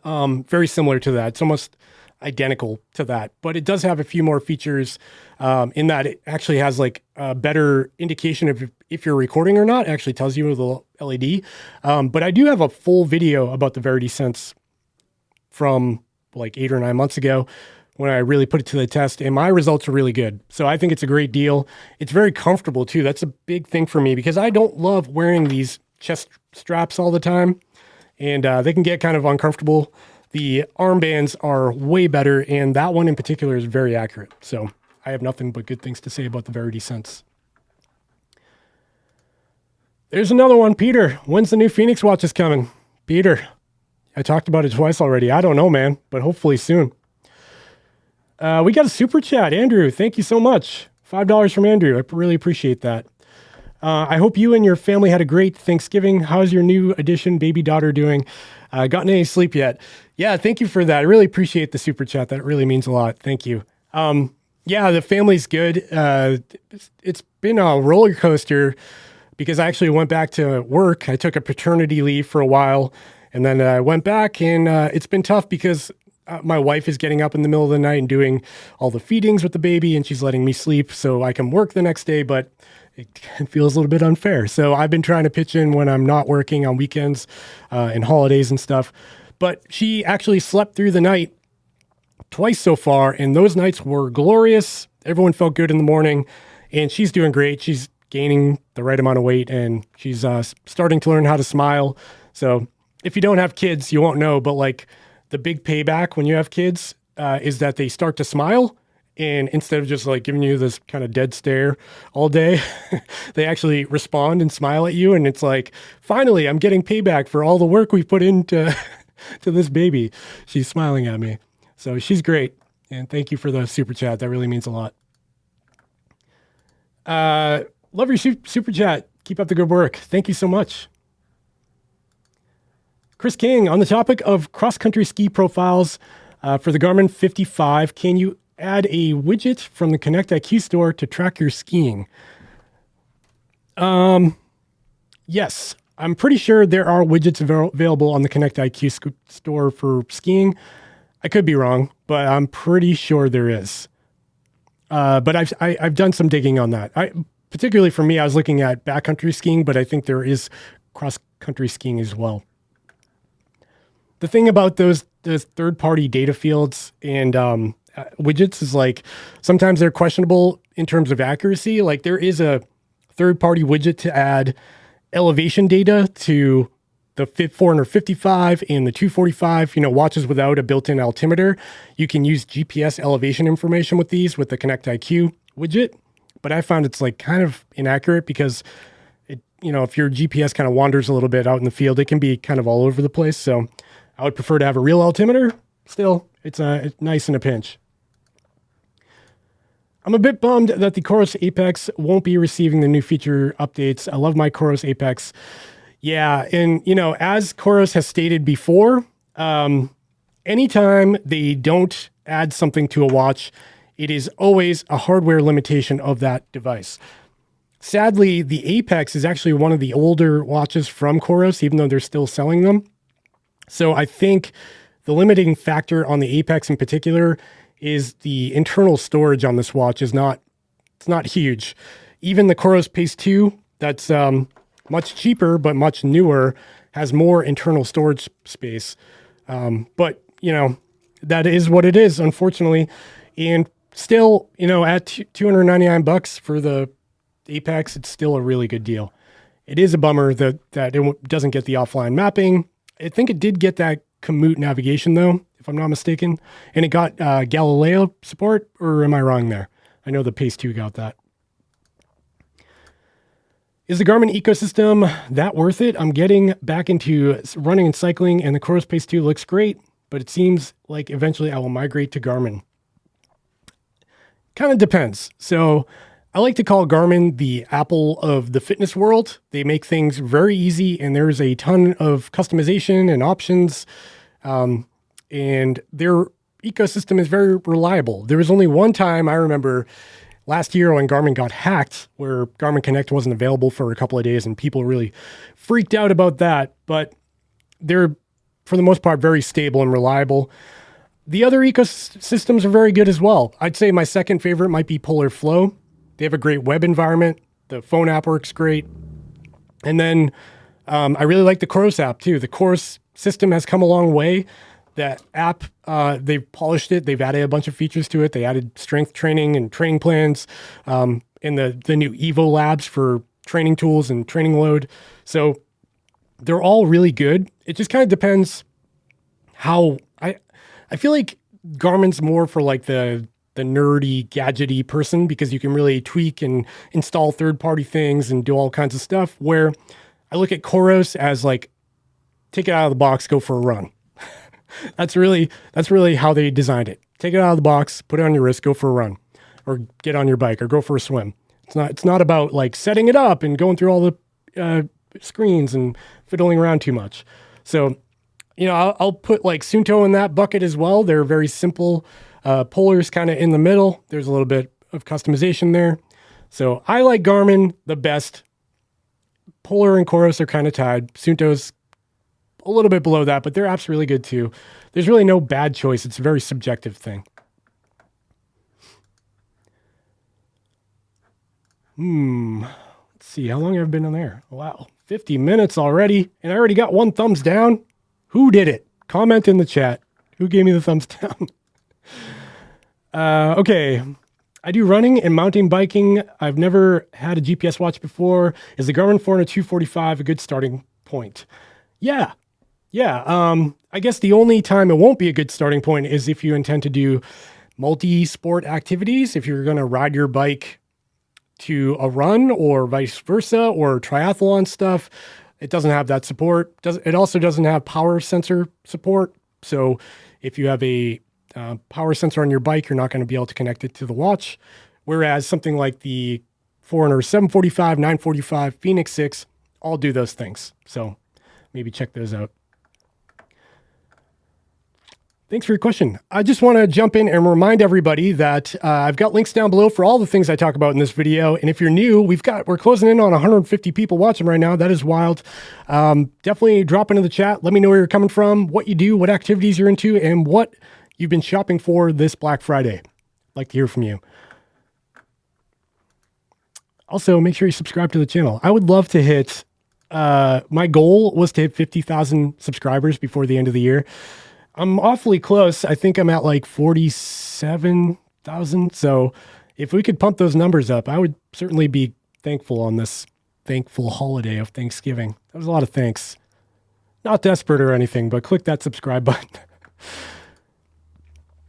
very similar to that. It's almost identical to that, but it does have a few more features in that it actually has like a better indication of if you're recording or not. It actually tells you with a LED. But I do have a full video about the Verity Sense from like 8 or 9 months ago when I really put it to the test, and my results are really good. So I think it's a great deal. It's very comfortable too. That's a big thing for me because I don't love wearing these chest straps all the time, and they can get kind of uncomfortable. The armbands are way better, and that one in particular is very accurate. So I have nothing but good things to say about the Verity Sense. There's another one, Peter. When's the new Phoenix watch is coming? Peter, I talked about it twice already. I don't know, man, but hopefully soon. We got a super chat. Andrew, thank you so much. $5 from Andrew. I really appreciate that. I hope you and your family had a great Thanksgiving. How's your new addition baby daughter doing? Gotten any sleep yet? Yeah, thank you for that. I really appreciate the super chat. That really means a lot. Thank you. Yeah, the family's good. It's been a roller coaster because I actually went back to work. I took a paternity leave for a while, and then I went back, and it's been tough because my wife is getting up in the middle of the night and doing all the feedings with the baby, and she's letting me sleep so I can work the next day, but it feels a little bit unfair. So I've been trying to pitch in when I'm not working on weekends and holidays and stuff. But she actually slept through the night twice so far, and those nights were glorious. Everyone felt good in the morning, and she's doing great. She's gaining the right amount of weight, and she's starting to learn how to smile. So if you don't have kids, you won't know, but like the big payback when you have kids is that they start to smile. And instead of just like giving you this kind of dead stare all day, they actually respond and smile at you. And it's like, finally, I'm getting payback for all the work we put into to this baby. She's smiling at me. So she's great. And thank you for the super chat. That really means a lot. Love your super chat. Keep up the good work. Thank you so much. Chris King, on the topic of cross-country ski profiles for the Garmin 55, can you add a widget from the Connect IQ store to track your skiing? Yes, I'm pretty sure there are widgets available on the Connect IQ store for skiing. I could be wrong, but I'm pretty sure there is. But I've done some digging on that. Particularly for me, I was looking at backcountry skiing, but I think there is cross-country skiing as well. The thing about those third-party data fields and widgets is like sometimes they're questionable in terms of accuracy. Like there is a third-party widget to add elevation data to the 455 and the 245, watches without a built-in altimeter. You can use GPS elevation information with these with the Connect IQ widget, but I found it's like kind of inaccurate because if your GPS kind of wanders a little bit out in the field, it can be kind of all over the place. So I would prefer to have a real altimeter. Still, it's nice in a pinch. I'm a bit bummed that the Coros Apex won't be receiving the new feature updates. I love my Coros Apex. Yeah, and as Coros has stated before, anytime they don't add something to a watch, it is always a hardware limitation of that device. Sadly, the Apex is actually one of the older watches from Coros, even though they're still selling them. So I think the limiting factor on the Apex in particular is the internal storage on this watch it's not huge. Even the Coros Pace 2, that's much cheaper but much newer, has more internal storage space. But that is what it is, unfortunately. And still, at $299 for the Apex, it's still a really good deal. It is a bummer that it doesn't get the offline mapping. I think it did get that Komoot navigation though, if I'm not mistaken. And it got Galileo support, or am I wrong there? I know the Pace 2 got that. Is the Garmin ecosystem that worth it? I'm getting back into running and cycling, and the Coros Pace 2 looks great, but it seems like eventually I will migrate to Garmin. Kind of depends. So I like to call Garmin the Apple of the fitness world. They make things very easy, and there's a ton of customization and options. And their ecosystem is very reliable. There was only one time I remember last year when Garmin got hacked, where Garmin Connect wasn't available for a couple of days, and people really freaked out about that. But they're, for the most part, very stable and reliable. The other ecosystems are very good as well. I'd say my second favorite might be Polar Flow. They have a great web environment. The phone app works great. And then I really like the Coros app too. The Coros system has come a long way. That app, they've polished it. They've added a bunch of features to it. They added strength training and training plans, and the new Evo Labs for training tools and training load. So they're all really good. It just kind of depends how I feel like Garmin's more for like the nerdy, gadgety person, because you can really tweak and install third-party things and do all kinds of stuff, where I look at Coros as like, take it out of the box, go for a run. That's really how they designed it. Take it out of the box, put it on your wrist, go for a run, or get on your bike, or go for a swim. It's not about like setting it up and going through all the screens and fiddling around too much. So, I'll put like Suunto in that bucket as well. They're very simple. Polar's kind of in the middle. There's a little bit of customization there. So I like Garmin the best. Polar and Coros are kind of tied. Suunto's a little bit below that, but their app's really good too. There's really no bad choice. It's a very subjective thing. Let's see, how long have I been on there? Wow, 50 minutes already, and I already got 1 thumbs down. Who did it? Comment in the chat. Who gave me the thumbs down? Okay. I do running and mountain biking. I've never had a GPS watch before. Is the Garmin Forerunner 245 a good starting point? Yeah. I guess the only time it won't be a good starting point is if you intend to do multi-sport activities. If you're going to ride your bike to a run or vice versa, or triathlon stuff, it doesn't have that support. It also doesn't have power sensor support. So if you have a power sensor on your bike, you're not going to be able to connect it to the watch. Whereas something like the Forerunner 745, 945, Phoenix 6, all do those things. So maybe check those out. Thanks for your question. I just want to jump in and remind everybody that I've got links down below for all the things I talk about in this video. And if you're new, we're closing in on 150 people watching right now. That is wild. Definitely drop into the chat. Let me know where you're coming from, what you do, what activities you're into, and what you've been shopping for this Black Friday. I'd like to hear from you. Also, make sure you subscribe to the channel. I would love to hit, my goal was to hit 50,000 subscribers before the end of the year. I'm awfully close. I think I'm at like 47,000. So if we could pump those numbers up, I would certainly be thankful on this thankful holiday of Thanksgiving. That was a lot of thanks. Not desperate or anything, but click that subscribe button.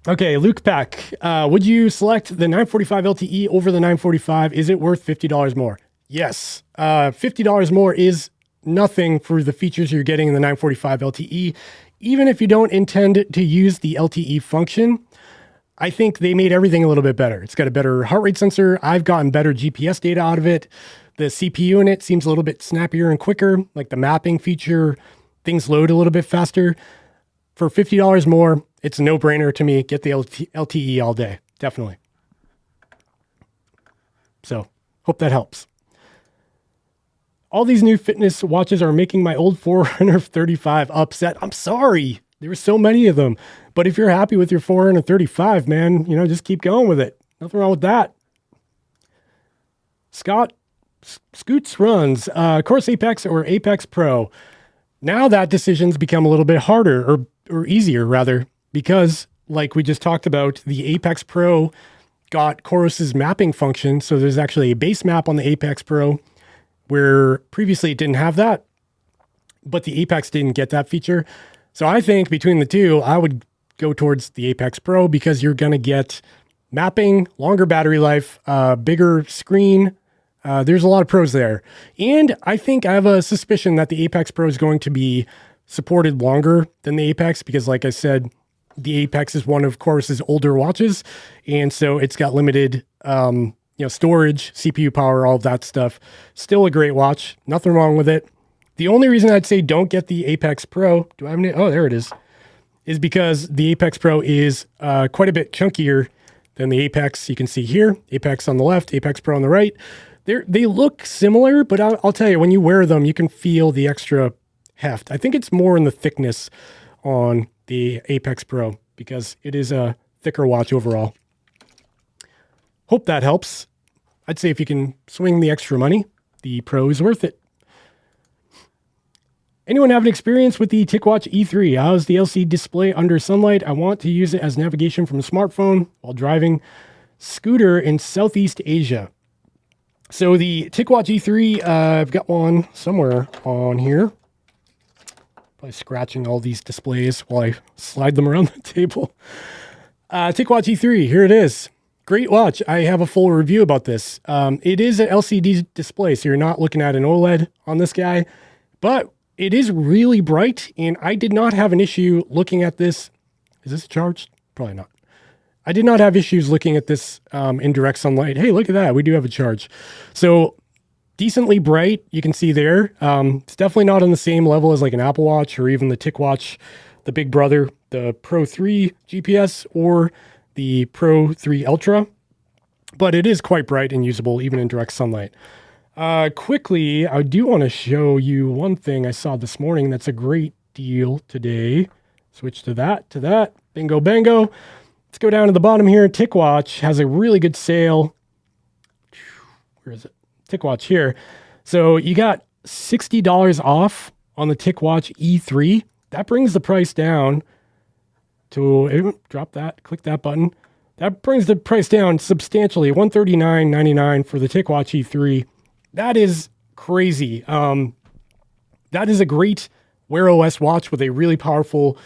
Okay, Luke Peck. Would you select the 945 LTE over the 945? Is it worth $50 more? Yes. $50 more is nothing for the features you're getting in the 945 LTE. Even if you don't intend to use the LTE function, I think they made everything a little bit better. It's got a better heart rate sensor. I've gotten better GPS data out of it. The CPU in it seems a little bit snappier and quicker, like the mapping feature, things load a little bit faster. For $50 more, it's a no-brainer to me. Get the LTE all day, definitely. So, hope that helps. All these new fitness watches are making my old Forerunner 35 upset. I'm sorry. There were so many of them. But if you're happy with your Forerunner 35, man, just keep going with it. Nothing wrong with that. Scott Scoots runs, Course Apex or Apex Pro. Now that decision's become a little bit harder, or easier rather, because like we just talked about, the Apex Pro got Coros's mapping function. So there's actually a base map on the Apex Pro, where previously it didn't have that, but the Apex didn't get that feature. So I think between the two, I would go towards the Apex Pro because you're going to get mapping, longer battery life, bigger screen. There's a lot of pros there. And I think I have a suspicion that the Apex Pro is going to be supported longer than the Apex because, like I said, the Apex is one of Corus's older watches. And so it's got limited storage, CPU power, all of that stuff. Still a great watch. Nothing wrong with it. The only reason I'd say don't get the Apex Pro, do I have any? Oh, there it is because the Apex Pro is quite a bit chunkier than the Apex. You can see here, Apex on the left, Apex Pro on the right. They look similar, but I'll tell you, when you wear them, you can feel the extra heft. I think it's more in the thickness on the Apex Pro because it is a thicker watch overall. Hope that helps. I'd say if you can swing the extra money, the Pro is worth it. Anyone have an experience with the TicWatch E3? How's the LCD display under sunlight? I want to use it as navigation from a smartphone while driving scooter in Southeast Asia. So the TicWatch E3, I've got one somewhere on here. Probably scratching all these displays while I slide them around the table. TicWatch E3, here it is. Great watch. I have a full review about this. It is an LCD display, so you're not looking at an OLED on this guy, but it is really bright, and I did not have an issue looking at this. Is this charged? Probably not. I did not have issues looking at this in direct sunlight. Hey, look at that. We do have a charge. So decently bright, you can see there. It's definitely not on the same level as like an Apple Watch or even the TicWatch, the big brother, the Pro 3 GPS or the Pro 3 Ultra. But it is quite bright and usable even in direct sunlight. Quickly, I do want to show you one thing I saw this morning that's a great deal today. Switch to that. Bingo, bango. Let's go down to the bottom here. TicWatch has a really good sale. Where is it? TicWatch here. So you got $60 off on the TicWatch E3. That brings the price down to, drop that, click that button. That brings the price down substantially, $139.99 for the TicWatch E3. That is crazy. That is a great Wear OS watch with a really powerful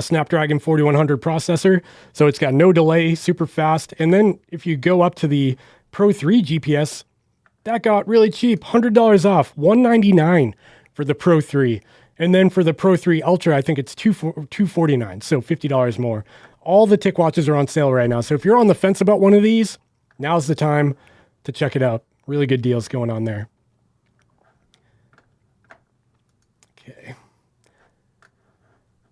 Snapdragon 4100 processor. So it's got no delay, super fast. And then if you go up to the Pro 3 GPS, that got really cheap, $100 off, $199 for the Pro 3. And then for the Pro 3 Ultra, I think it's $249, so $50 more. All the TicWatches are on sale right now. So if you're on the fence about one of these, now's the time to check it out. Really good deals going on there. Okay.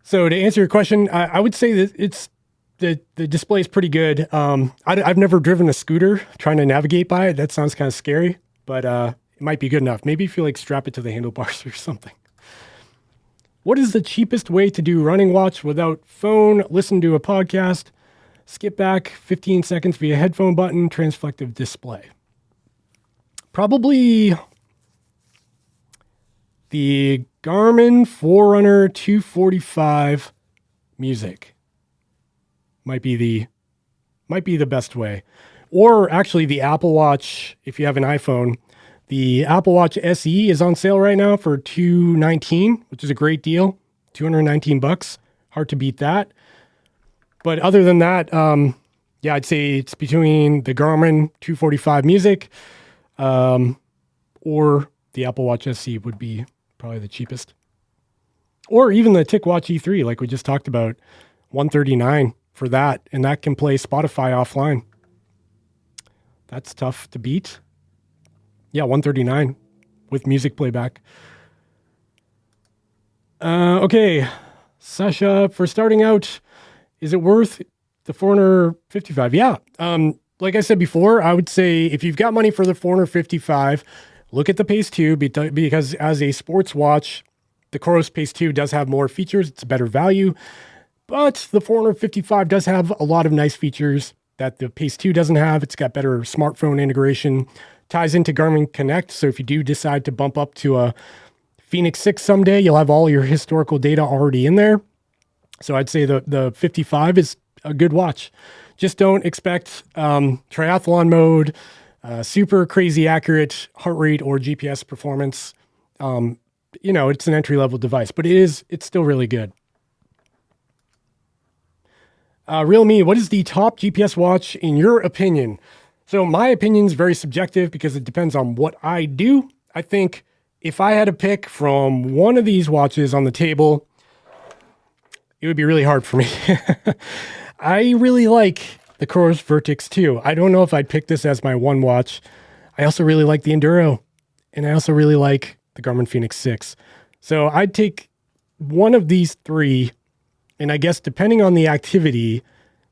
So to answer your question, I would say that it's the display is pretty good. I've never driven a scooter trying to navigate by it. That sounds kind of scary, but it might be good enough. Maybe if you like strap it to the handlebars or something. What is the cheapest way to do running watch without phone, listen to a podcast, skip back 15 seconds via headphone button, transflective display? Probably the Garmin Forerunner 245 Music might be the best way. Or actually the Apple Watch, if you have an iPhone, the Apple Watch SE is on sale right now for $219, which is a great deal. $219. Hard to beat that. But other than that, yeah, I'd say it's between the Garmin 245 Music or the Apple Watch SE would be probably the cheapest. Or even the TicWatch E3, like we just talked about, $139 for that. And that can play Spotify offline. That's tough to beat. Yeah, $139 with music playback. Okay, Sasha, for starting out, is it worth the Forerunner 55? Yeah. Like I said before, I would say if you've got money for the Forerunner 55, look at the Pace 2 because as a sports watch, the Coros Pace 2 does have more features. It's a better value, but the Forerunner 55 does have a lot of nice features that the Pace 2 doesn't have. It's got better smartphone integration, ties into Garmin Connect. So if you do decide to bump up to a Fenix 6 someday, you'll have all your historical data already in there. So I'd say the 55 is a good watch. Just don't expect triathlon mode, super crazy accurate heart rate or GPS performance. It's an entry-level device, but it's still really good. Real Me, what is the top GPS watch in your opinion? So my opinion is very subjective because it depends on what I do. I think if I had to pick from one of these watches on the table, it would be really hard for me. I really like the Coros Vertix 2. I don't know if I'd pick this as my one watch. I also really like the Enduro, and I also really like the Garmin Fenix 6. So I'd take one of these three, and I guess depending on the activity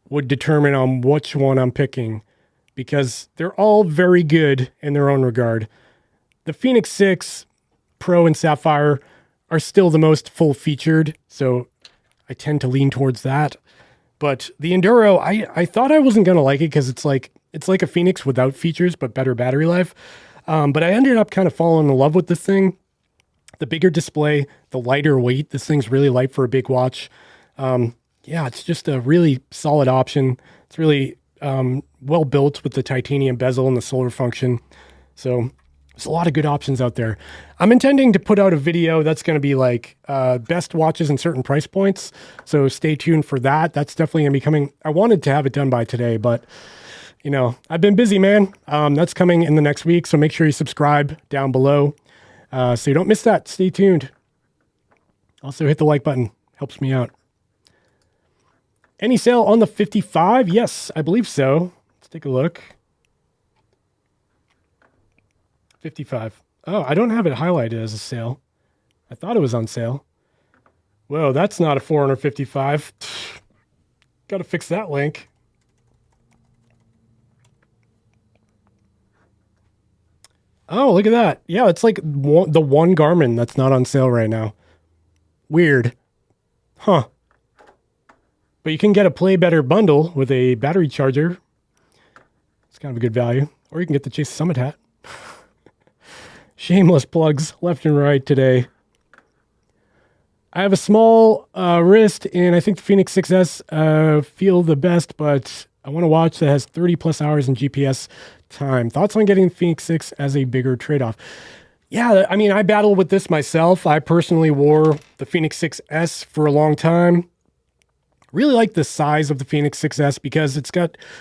would determine on which one I'm picking, because they're all very good in their own regard. The Fenix 6 Pro and Sapphire are still the most full-featured, so I tend to lean towards that. But the Enduro, I thought I wasn't going to like it because it's like a Fenix without features, but better battery life. But I ended up kind of falling in love with this thing. The bigger display, the lighter weight. This thing's really light for a big watch. Yeah, it's just a really solid option. It's really well built with the titanium bezel and the solar function. So there's a lot of good options out there. I'm intending to put out a video that's going to be like best watches in certain price points. So stay tuned for that. That's definitely going to be coming. I wanted to have it done by today, but I've been busy, man. That's coming in the next week. So make sure you subscribe down below so you don't miss that. Stay tuned. Also hit the like button. Helps me out. Any sale on the 55? Yes, I believe so. Let's take a look. 55. Oh, I don't have it highlighted as a sale. I thought it was on sale. Whoa, that's not a 455. Got to fix that link. Oh, look at that. Yeah, it's like the one Garmin that's not on sale right now. Weird. Huh. But you can get a Play Better bundle with a battery charger. It's kind of a good value. Or you can get the Chase Summit hat. Shameless plugs left and right today. I have a small wrist, and I think the Fenix 6S feel the best, but I want a watch that has 30 plus hours in GPS time. Thoughts on getting the Fenix 6 as a bigger trade-off? Yeah, I mean, I battled with this myself. I personally wore the Fenix 6S for a long time. Really like the size of the Fenix 6S because it's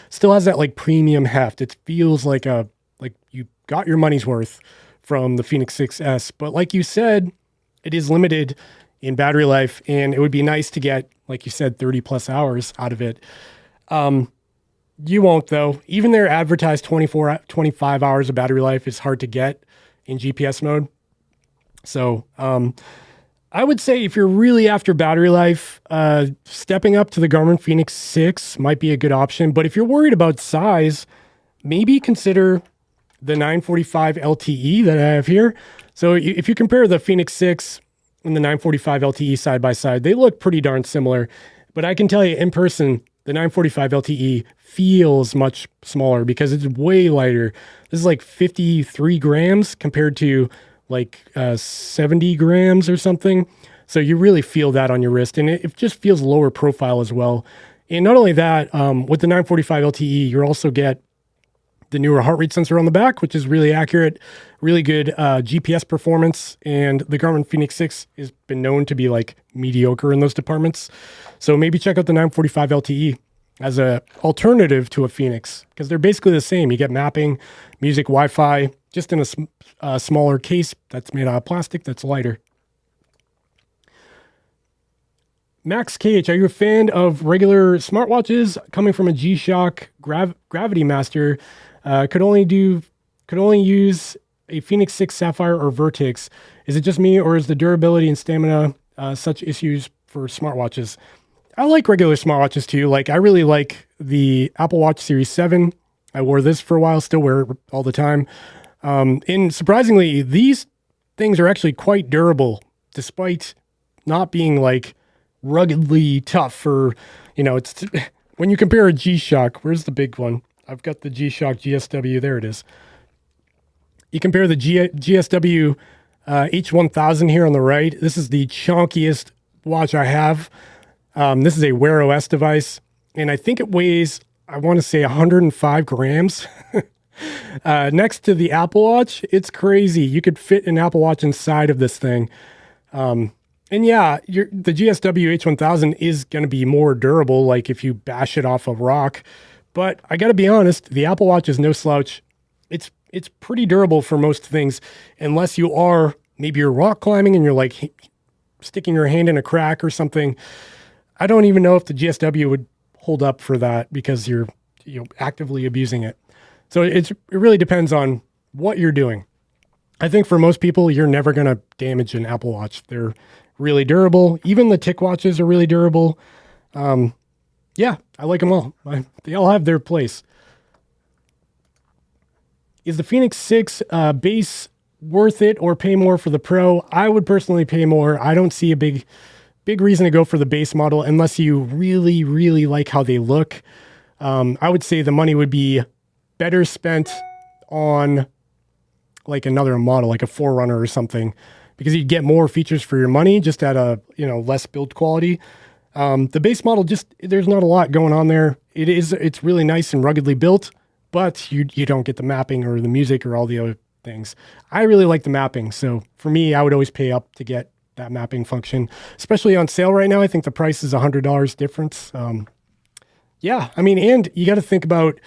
still has that like premium heft. It feels like you got your money's worth from the Fenix 6S. But like you said, it is limited in battery life, and it would be nice to get, like you said, 30 plus hours out of it. You won't though. Even their advertised 25 hours of battery life is hard to get in GPS mode. So, I would say if you're really after battery life, stepping up to the Garmin Fenix 6 might be a good option. But if you're worried about size, maybe consider the 945 LTE that I have here. So if you compare the Fenix 6 and the 945 LTE side by side, they look pretty darn similar. But I can tell you in person, the 945 LTE feels much smaller because it's way lighter. This is like 53 grams compared to like 70 grams or something. So you really feel that on your wrist, and it just feels lower profile as well. And not only that, with the 945 LTE, you also get the newer heart rate sensor on the back, which is really accurate, really good GPS performance. And the Garmin Fenix 6 has been known to be like mediocre in those departments. So maybe check out the 945 LTE as an alternative to a Fenix, because they're basically the same. You get mapping, music, Wi-Fi, just in a smaller case that's made out of plastic that's lighter. Max KH, are you a fan of regular smartwatches coming from a G-Shock Gravity Master? Could only use a Fenix 6 Sapphire or Vertex. Is it just me, or is the durability and stamina such issues for smartwatches? I like regular smartwatches too. Like I really like the Apple Watch Series 7. I wore this for a while, still wear it all the time. And surprisingly, these things are actually quite durable, despite not being like ruggedly tough for, it's when you compare a G-Shock, where's the big one? I've got the G-Shock GSW, there it is. You compare the GSW H1000 here on the right. This is the chunkiest watch I have. This is a Wear OS device, and I think it weighs, I want to say 105 grams. Next to the Apple Watch, it's crazy. You could fit an Apple Watch inside of this thing. And yeah, the GSW H1000 is going to be more durable, like if you bash it off a rock. But I got to be honest, the Apple Watch is no slouch. It's pretty durable for most things, unless you are, maybe you're rock climbing and you're like sticking your hand in a crack or something. I don't even know if the GSW would hold up for that because you're actively abusing it. So it really depends on what you're doing. I think for most people, you're never going to damage an Apple Watch. They're really durable. Even the TicWatches are really durable. Yeah, I like them all. They all have their place. Is the Fenix 6 base worth it, or pay more for the Pro? I would personally pay more. I don't see a big reason to go for the base model unless you really, really like how they look. I would say the money would be better spent on like another model, like a Forerunner or something, because you'd get more features for your money just at a, less build quality. The base model, there's not a lot going on there. It's really nice and ruggedly built, but you don't get the mapping or the music or all the other things. I really like the mapping. So for me, I would always pay up to get that mapping function, especially on sale right now. I think the price is $100 difference. Yeah, I mean, and you got to think about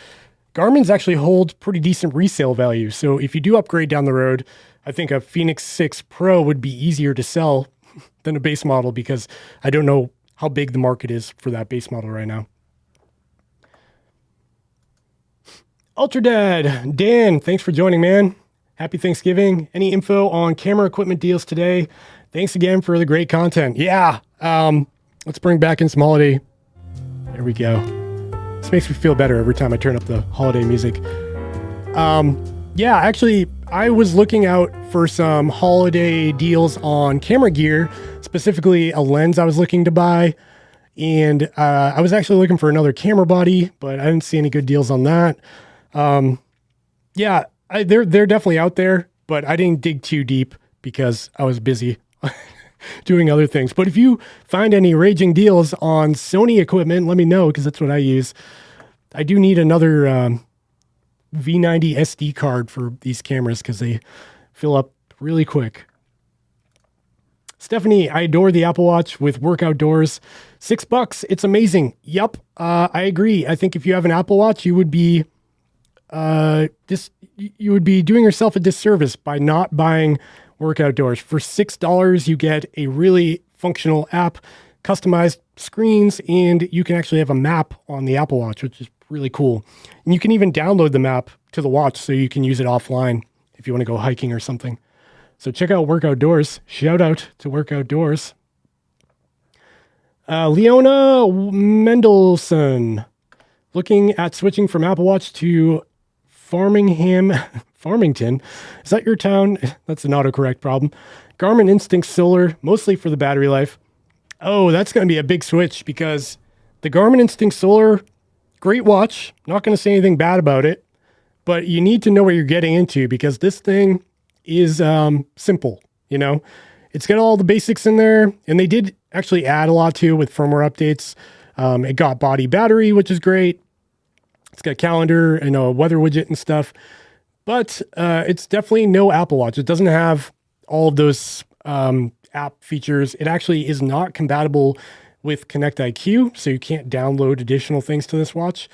Garmin's actually hold pretty decent resale value. So if you do upgrade down the road, I think a Fenix 6 Pro would be easier to sell than a base model, because I don't know how big the market is for that base model right now. Ultra Dad, Dan, thanks for joining, man. Happy Thanksgiving. Any info on camera equipment deals today? Thanks again for the great content. Yeah, let's bring back in some holiday. There we go. This makes me feel better every time I turn up the holiday music. Yeah, actually, I was looking out for some holiday deals on camera gear, specifically a lens I was looking to buy. And I was actually looking for another camera body, but I didn't see any good deals on that. Yeah, they're definitely out there, but I didn't dig too deep because I was busy doing other things. But if you find any raging deals on Sony equipment, let me know, because that's what I use. I do need another V90 SD card for these cameras because they fill up really quick. Stephanie, I adore the Apple Watch with Work Outdoors. $6, it's amazing. Yep, I agree. I think if you have an Apple Watch, you would be doing yourself a disservice by not buying Work Outdoors. For $6, you get a really functional app, customized screens, and you can actually have a map on the Apple Watch, which is really cool. And you can even download the map to the watch so you can use it offline if you want to go hiking or something. So check out Work Outdoors. Shout out to Work Outdoors. Leona Mendelson, looking at switching from Apple Watch to Farmington. Is that your town? That's an autocorrect problem. Garmin Instinct Solar, mostly for the battery life. Oh, that's going to be a big switch because the Garmin Instinct Solar, great watch. Not going to say anything bad about it, but you need to know what you're getting into because this thing is simple. You know, it's got all the basics in there, and they did actually add a lot to with firmware updates. It got body battery, which is great. It's got calendar and a weather widget and stuff, but it's definitely no Apple Watch. It doesn't have all of those app features. It actually is not compatible with Connect IQ, so you can't download additional things to this watch.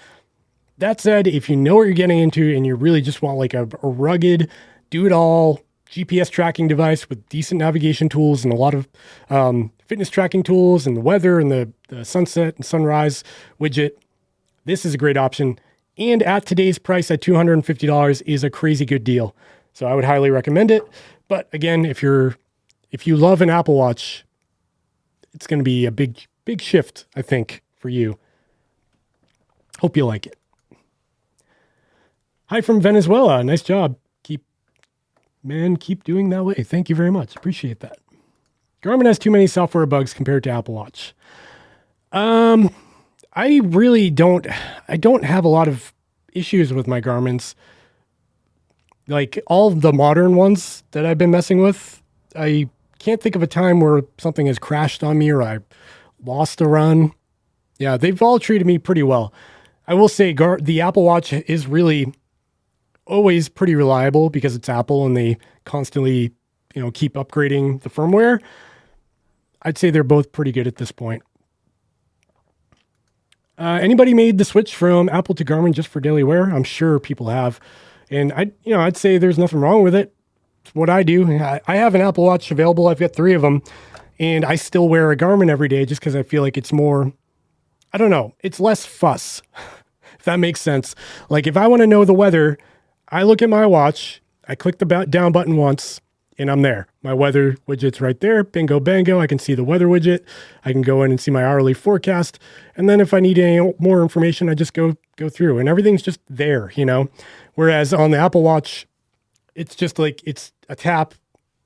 That said, if you know what you're getting into and you really just want like a rugged, do-it-all GPS tracking device with decent navigation tools and a lot of fitness tracking tools and the weather and the sunset and sunrise widget, this is a great option. And at today's price at $250 is a crazy good deal. So I would highly recommend it. But again, if you love an Apple Watch, it's going to be a big shift, I think, for you. Hope you like it. Hi from Venezuela. Nice job. Keep doing that way. Thank you very much. Appreciate that. Garmin has too many software bugs compared to Apple Watch. I really don't have a lot of issues with my Garmin's. Like all of the modern ones that I've been messing with, I can't think of a time where something has crashed on me or I lost a run. Yeah, they've all treated me pretty well. I will say the Apple Watch is really always pretty reliable because it's Apple and they constantly, keep upgrading the firmware. I'd say they're both pretty good at this point. Anybody made the switch from Apple to Garmin just for daily wear? I'm sure people have. And I'd say there's nothing wrong with it. It's what I do. I have an Apple Watch available. I've got 3 of them and I still wear a Garmin every day just because I feel like it's more, I don't know, it's less fuss, if that makes sense. Like if I want to know the weather, I look at my watch, I click the down button once, and I'm there. My weather widget's right there. Bingo, bango. I can see the weather widget. I can go in and see my hourly forecast. And then if I need any more information, I just go through, and everything's just there, Whereas on the Apple Watch, it's just like it's a tap,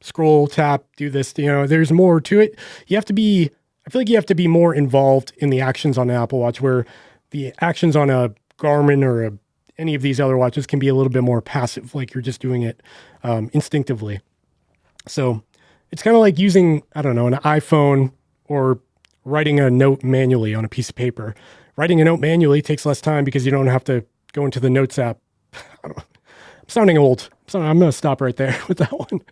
scroll, tap, do this. There's more to it. I feel like you have to be more involved in the actions on the Apple Watch, where the actions on a Garmin or any of these other watches can be a little bit more passive, like you're just doing it instinctively. So it's kind of like using, I don't know, an iPhone or writing a note manually on a piece of paper. Writing a note manually takes less time because you don't have to go into the Notes app. I'm sounding old. I'm going to stop right there with that one.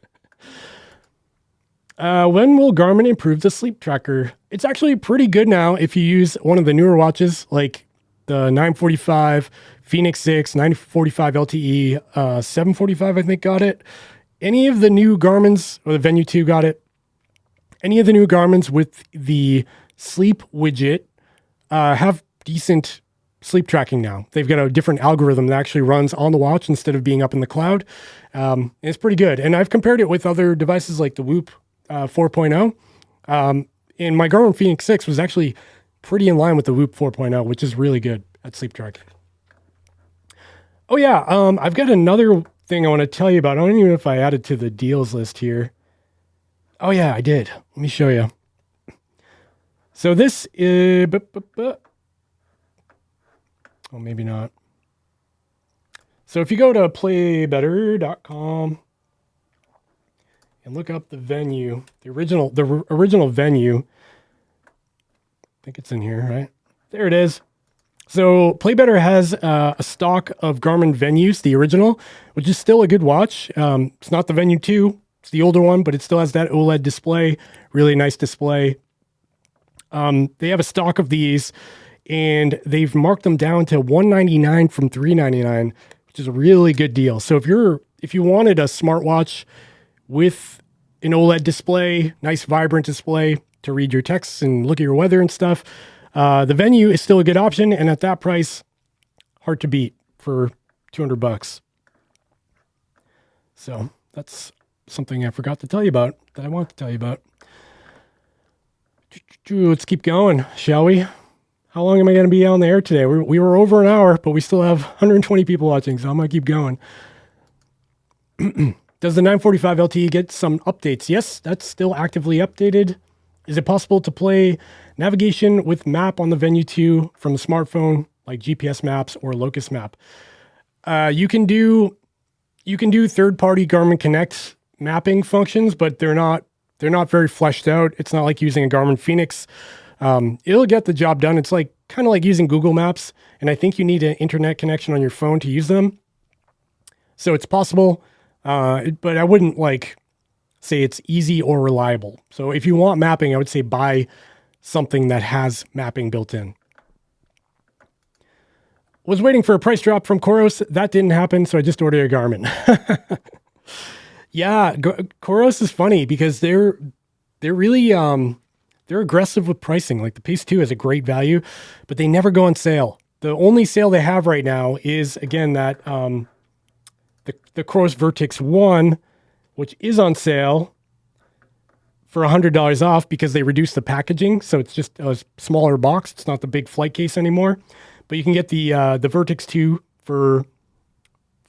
When will Garmin improve the sleep tracker? It's actually pretty good now if you use one of the newer watches like the 945, Phoenix 6, 945 LTE, 745 I think got it. Any of the new Garmin's or the Venue 2 got it. any of the new Garmin's with the sleep widget have decent sleep tracking now. They've got a different algorithm that actually runs on the watch instead of being up in the cloud. It's pretty good. And I've compared it with other devices like the Whoop 4.0. And my Garmin Fenix 6 was actually pretty in line with the Whoop 4.0, which is really good at sleep tracking. Oh yeah, I've got another thing I want to tell you about. I don't even know if I added to the deals list here. Oh yeah, I did. Let me show you. So this is, oh, maybe not. So if you go to playbetter.com and look up the venue, the original venue, I think it's in here, right? There it is. So Playbetter has a stock of Garmin Venues, the original, which is still a good watch. It's not the Venue 2, it's the older one, but it still has that OLED display, really nice display. They have a stock of these, and they've marked them down to $199 from $399, which is a really good deal. So if you wanted a smartwatch with an OLED display, nice vibrant display to read your texts and look at your weather and stuff, the Venue is still a good option, and at that price, hard to beat for $200. So that's something I forgot to tell you about that I want to tell you about. Let's keep going, shall we? How long am I going to be on the air today? We were over an hour, but we still have 120 people watching, so I'm going to keep going. Does the 945 LTE get some updates? Yes, that's still actively updated. Is it possible to play navigation with map on the Venue 2 from the smartphone, like GPS maps or Locus Map? You can do third-party Garmin Connect mapping functions, but they're not very fleshed out. It's not like using a Garmin Fenix. It'll get the job done. It's like kind of like using Google Maps, and I think you need an internet connection on your phone to use them. So it's possible, but I wouldn't say it's easy or reliable. So if you want mapping, I would say buy something that has mapping built in. Was waiting for a price drop from Coros. That didn't happen, so I just ordered a Garmin. Yeah, Coros is funny because they're really they're aggressive with pricing. Like the Pace 2 has a great value, but they never go on sale. The only sale they have right now is, again, that the Coros Vertix 1, which is on sale for $100 off because they reduced the packaging. So it's just a smaller box. It's not the big flight case anymore. But you can get the Vertix 2 for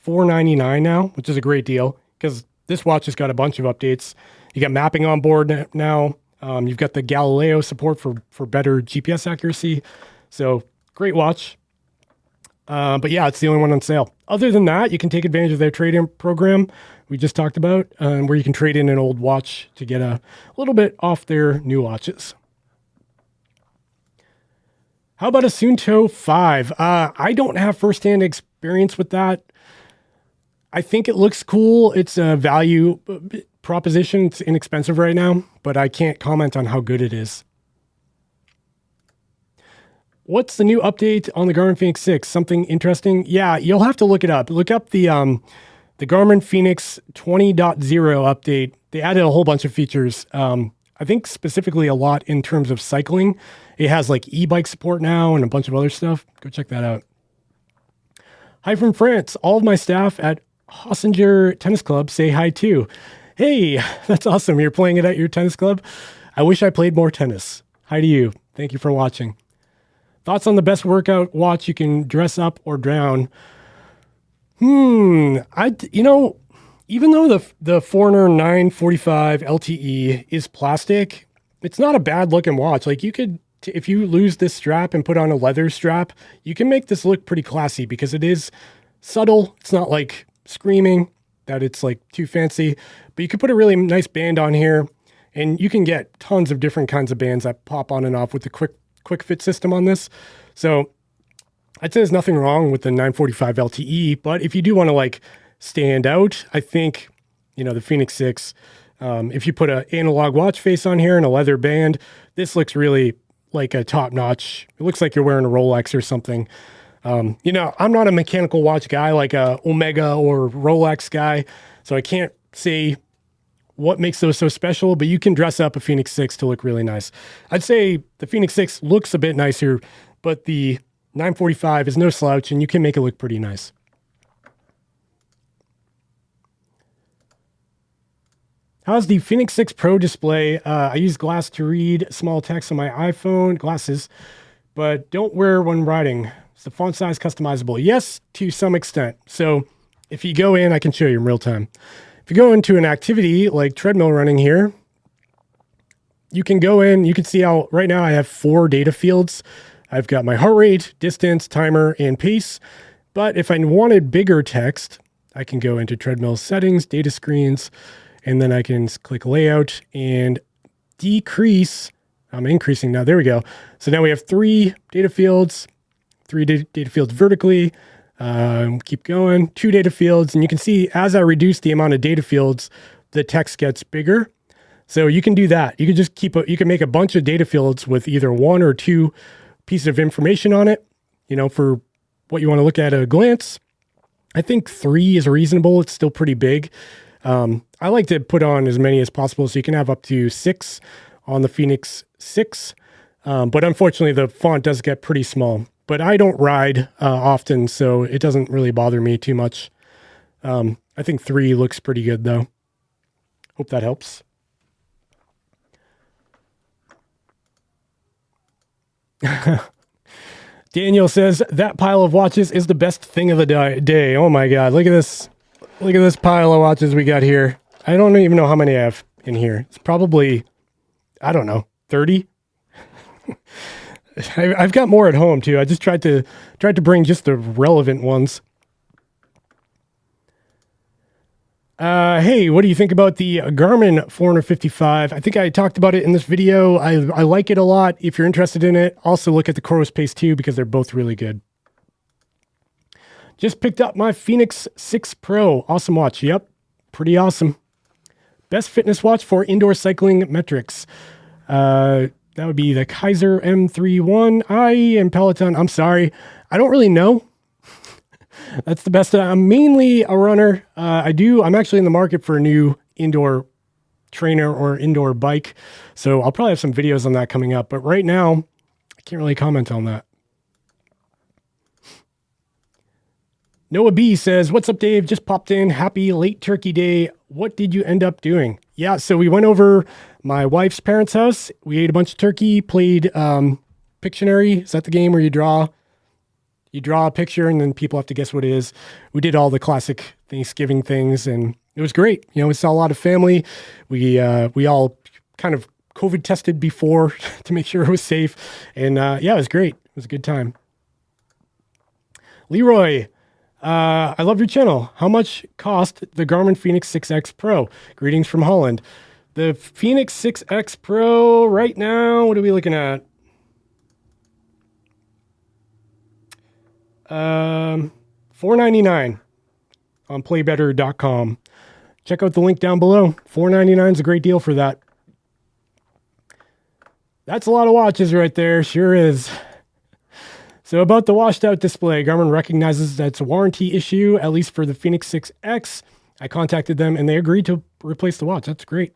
$499 now, which is a great deal because this watch has got a bunch of updates. You got mapping on board now. You've got the Galileo support for better GPS accuracy. So great watch. But yeah, it's the only one on sale. Other than that, you can take advantage of their trade-in program we just talked about, where you can trade in an old watch to get a little bit off their new watches. How about a Suunto 5? I don't have firsthand experience with that. I think it looks cool. It's a value proposition. It's inexpensive right now, but I can't comment on how good it is. What's the new update on the Garmin Fenix 6? Something interesting? Yeah, you'll have to look it up. Look up the Garmin Fenix 20.0 update. They added a whole bunch of features. I think specifically a lot in terms of cycling. It has like e-bike support now and a bunch of other stuff. Go check that out. Hi from France. All of my staff at Hossinger Tennis Club say hi too. Hey, that's awesome. You're playing it at your tennis club? I wish I played more tennis. Hi to you. Thank you for watching. Thoughts on the best workout watch you can dress up or down? Even though the Forerunner 945 LTE is plastic, it's not a bad looking watch. Like you could, if you lose this strap and put on a leather strap, you can make this look pretty classy because it is subtle. It's not like screaming that it's like too fancy, but you could put a really nice band on here and you can get tons of different kinds of bands that pop on and off with the quick fit system on this. So I'd say there's nothing wrong with the 945 LTE, but if you do want to stand out, I think, the Fenix 6, if you put an analog watch face on here and a leather band, this looks really like a top notch. It looks like you're wearing a Rolex or something. I'm not a mechanical watch guy like a Omega or Rolex guy, so I can't say what makes those so special, but you can dress up a Phoenix 6 to look really nice. I'd say the Phoenix 6 looks a bit nicer, but the 945 is no slouch, and you can make it look pretty nice. How's the Phoenix 6 Pro display? I use glass to read small text on my iPhone, glasses, but don't wear when writing. Is the font size customizable? Yes, to some extent. So if you go in, I can show you in real time. If you go into an activity like treadmill running here, you can go in, you can see how right now I have 4 data fields. I've got my heart rate, distance, timer, and pace. But if I wanted bigger text, I can go into treadmill settings, data screens, and then I can click layout and decrease. I'm increasing now. There we go. So now we have 3 data fields, 3 data fields vertically. Keep going, 2 data fields. And you can see as I reduce the amount of data fields, the text gets bigger. So you can do that. You can just you can make a bunch of data fields with either 1 or 2 pieces of information on it, for what you want to look at a glance. I think 3 is reasonable. It's still pretty big. I like to put on as many as possible, so you can have up to 6 on the Phoenix 6. But unfortunately, the font does get pretty small. But I don't ride often, so it doesn't really bother me too much. I think 3 looks pretty good, though. Hope that helps. Daniel says, that pile of watches is the best thing of the day. Oh my God, look at this. Look at this pile of watches we got here. I don't even know how many I have in here. It's probably, I don't know, 30? I've got more at home too. I just tried to bring just the relevant ones. Hey, what do you think about the Garmin 455? I think I talked about it in this video. I like it a lot. If you're interested in it, also look at the Coros Pace 2 because they're both really good. Just picked up my Phoenix 6 Pro. Awesome watch. Yep, pretty awesome. Best fitness watch for indoor cycling metrics. That would be the Kaiser M31i and Peloton. I'm sorry, I don't really know. That's the best. I'm mainly a runner. I'm actually in the market for a new indoor trainer or indoor bike. So I'll probably have some videos on that coming up. But right now, I can't really comment on that. Noah B says, what's up, Dave? Just popped in. Happy late turkey day. What did you end up doing? Yeah, so we went over my wife's parents' house. We ate a bunch of turkey, played Pictionary. Is that the game where you draw a picture and then people have to guess what it is? We did all the classic Thanksgiving things and it was great. We saw a lot of family. We all kind of COVID tested before to make sure it was safe. And yeah, it was great. It was a good time. Leroy, I love your channel. How much cost the Garmin Fenix 6X Pro? Greetings from Holland. The Fenix 6X Pro right now, what are we looking at? $499 on playbetter.com. Check out the link down below. $499 is a great deal for that. That's a lot of watches right there. Sure is. So about the washed out display, Garmin recognizes that it's a warranty issue, at least for the Fenix 6X. I contacted them and they agreed to replace the watch. That's great.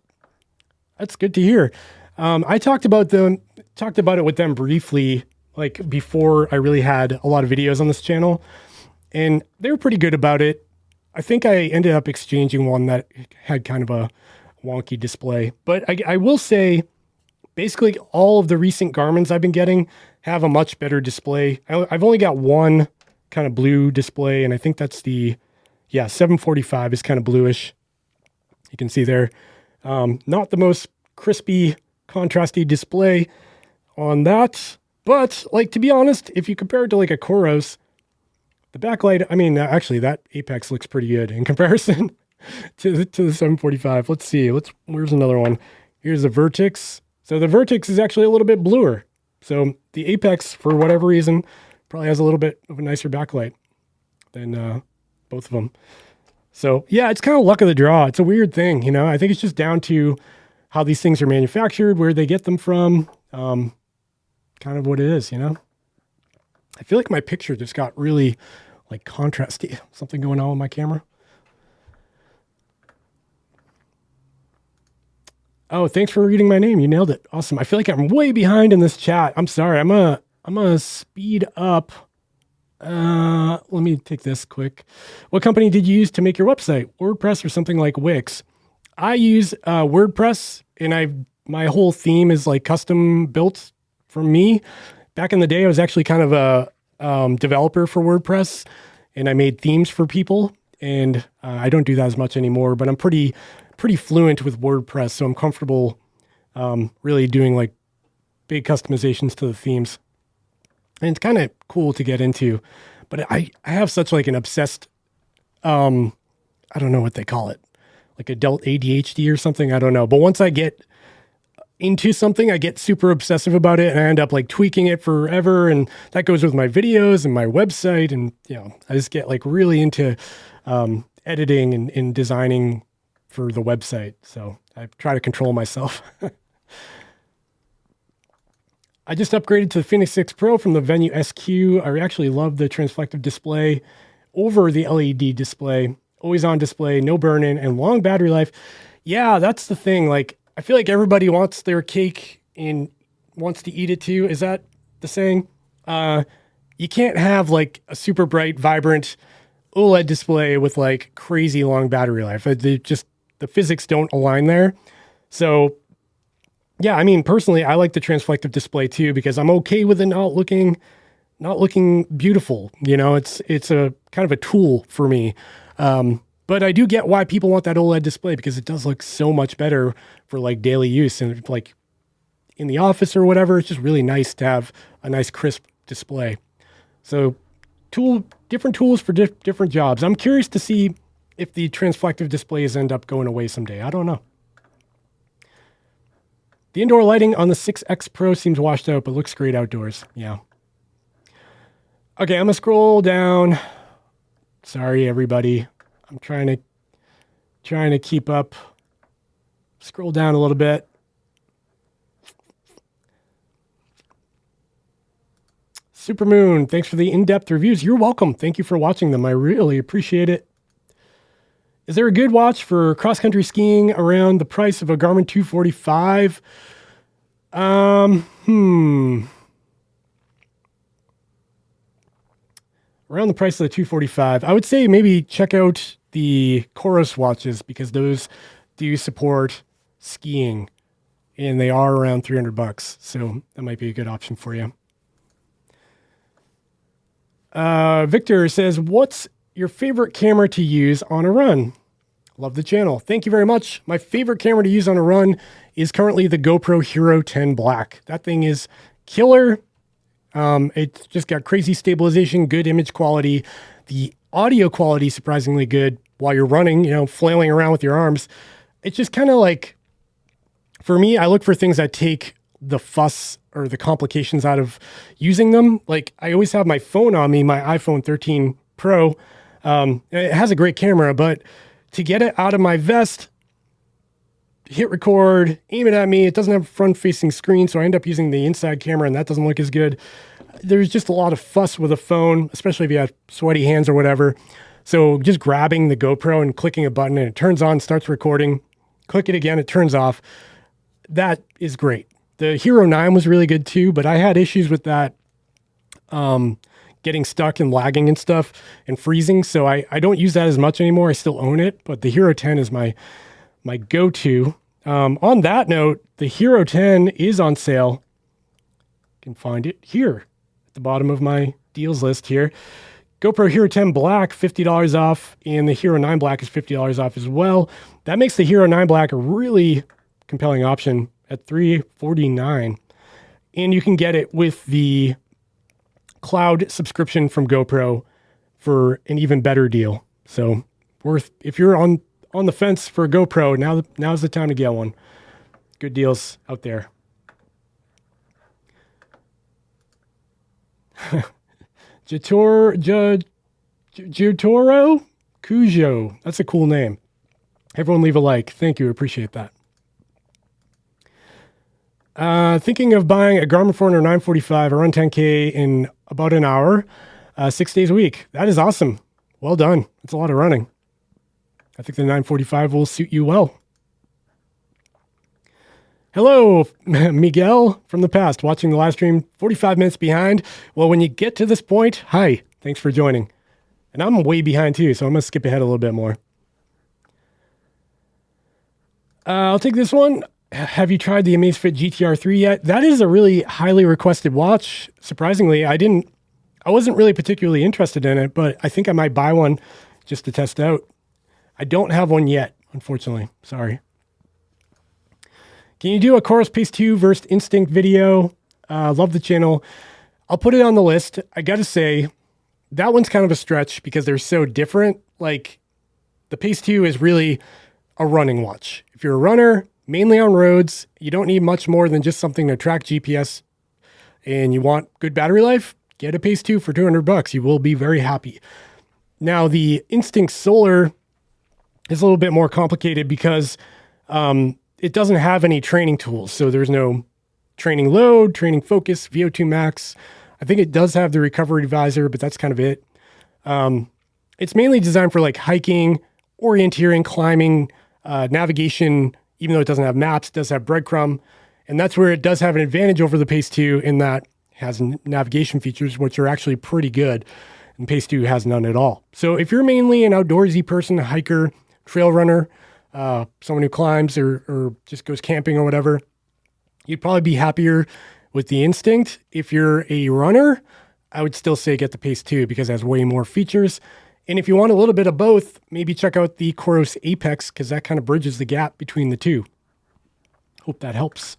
That's good to hear. I talked about it with them briefly, like before I really had a lot of videos on this channel, and they were pretty good about it. I think I ended up exchanging one that had kind of a wonky display, but I will say basically all of the recent Garmin's I've been getting have a much better display. I've only got one kind of blue display, and I think that's the, 745 is kind of bluish. You can see there. Not the most crispy, contrasty display on that, but like, to be honest, if you compare it to like a Coros, the backlight, I mean, actually that Apex looks pretty good in comparison to the 745. Let's see, where's another one? Here's the Vertex. So the Vertex is actually a little bit bluer. So the Apex, for whatever reason, probably has a little bit of a nicer backlight than both of them. So yeah, it's kind of luck of the draw. It's a weird thing, I think it's just down to how these things are manufactured, where they get them from, kind of what it is, I feel like my picture just got really like contrasty. Something going on with my camera. Oh, thanks for reading my name. You nailed it. Awesome. I feel like I'm way behind in this chat. I'm sorry. I'm gonna speed up. Let me take this quick. What company did you use to make your website? WordPress or something like Wix? I use WordPress, and my whole theme is like custom built for me. Back in the day, I was actually kind of a developer for WordPress, and I made themes for people. And I don't do that as much anymore, but I'm pretty fluent with WordPress, so I'm comfortable really doing like big customizations to the themes. And it's kind of cool to get into, but I have such like an obsessed, I don't know what they call it, like adult ADHD or something. I don't know. But once I get into something, I get super obsessive about it, and I end up like tweaking it forever. And that goes with my videos and my website. And, I just get like really into editing and designing for the website. So I try to control myself. I just upgraded to the Phoenix 6 Pro from the Venue SQ. I actually love the transflective display over the LED display, always on display, no burn-in, and long battery life. Yeah, that's the thing. Like, I feel like everybody wants their cake and wants to eat it too. Is that the saying? You can't have like a super bright, vibrant OLED display with like crazy long battery life. The physics don't align there. So yeah, I mean, personally, I like the transflective display too, because I'm okay with it not looking beautiful. It's a kind of a tool for me. But I do get why people want that OLED display, because it does look so much better for like daily use and like in the office or whatever. It's just really nice to have a nice crisp display. So different tools for different jobs. I'm curious to see if the transflective displays end up going away someday. I don't know. The indoor lighting on the 6X Pro seems washed out, but looks great outdoors. Yeah. Okay, I'm gonna scroll down. Sorry, everybody. I'm trying to keep up. Scroll down a little bit. Supermoon, thanks for the in-depth reviews. You're welcome. Thank you for watching them. I really appreciate it. Is there a good watch for cross-country skiing around the price of a Garmin 245? Around the price of the 245, I would say maybe check out the Coros watches, because those do support skiing, and they are around $300. So that might be a good option for you. Victor says, what's your favorite camera to use on a run? Love the channel. Thank you very much. My favorite camera to use on a run is currently the GoPro Hero 10 Black. That thing is killer. It's just got crazy stabilization, good image quality. The audio quality is surprisingly good while you're running, flailing around with your arms. It's just kind of like, for me, I look for things that take the fuss or the complications out of using them. Like, I always have my phone on me, my iPhone 13 Pro. It has a great camera, but to get it out of my vest, hit record, aim it at me, it doesn't have a front-facing screen, so I end up using the inside camera, and that doesn't look as good. There's just a lot of fuss with a phone, especially if you have sweaty hands or whatever. So just grabbing the GoPro and clicking a button, and it turns on, starts recording. Click it again, it turns off. That is great. The Hero 9 was really good too, but I had issues with that getting stuck and lagging and stuff and freezing. So I don't use that as much anymore. I still own it, but the Hero 10 is my go-to. On that note, the Hero 10 is on sale. You can find it here at the bottom of my deals list here. GoPro Hero 10 Black, $50 off, and the Hero 9 Black is $50 off as well. That makes the Hero 9 Black a really compelling option at $349. And you can get it with the cloud subscription from GoPro for an even better deal. So if you're on the fence for a GoPro, now's the time to get one. Good deals out there. Jotaro Cujo. That's a cool name. Everyone leave a like. Thank you. Appreciate that. Thinking of buying a Garmin Forerunner 945. I run 10K in about an hour, 6 days a week. That is awesome. Well done. It's a lot of running. I think the 945 will suit you well. Hello, Miguel from the past, watching the live stream 45 minutes behind. Well, when you get to this point, hi, thanks for joining. And I'm way behind too, so I'm going to skip ahead a little bit more. I'll take this one. Have you tried the Amazfit GTR 3 yet? That is a really highly requested watch. Surprisingly, I wasn't really particularly interested in it, but I think I might buy one just to test out. I don't have one yet, unfortunately. Sorry. Can you do a Chorus Pace 2 versus Instinct video? Love the channel. I'll put it on the list. I got to say, that one's kind of a stretch because they're so different. Like, the Pace 2 is really a running watch. If you're a runner, mainly on roads, you don't need much more than just something to track GPS, and you want good battery life, get a Pace 2 for $200. You will be very happy. Now, the Instinct Solar is a little bit more complicated because it doesn't have any training tools. So there's no training load, training focus, VO2 max. I think it does have the recovery visor, but that's kind of it. It's mainly designed for like hiking, orienteering, climbing, navigation. Even though it doesn't have maps, it does have breadcrumb. And that's where it does have an advantage over the Pace 2 in that it has navigation features, which are actually pretty good. And Pace 2 has none at all. So if you're mainly an outdoorsy person, a hiker, trail runner, someone who climbs or just goes camping or whatever, you'd probably be happier with the Instinct. If you're a runner, I would still say get the Pace 2 because it has way more features. And if you want a little bit of both, maybe check out the Coros Apex because that kind of bridges the gap between the two. Hope that helps.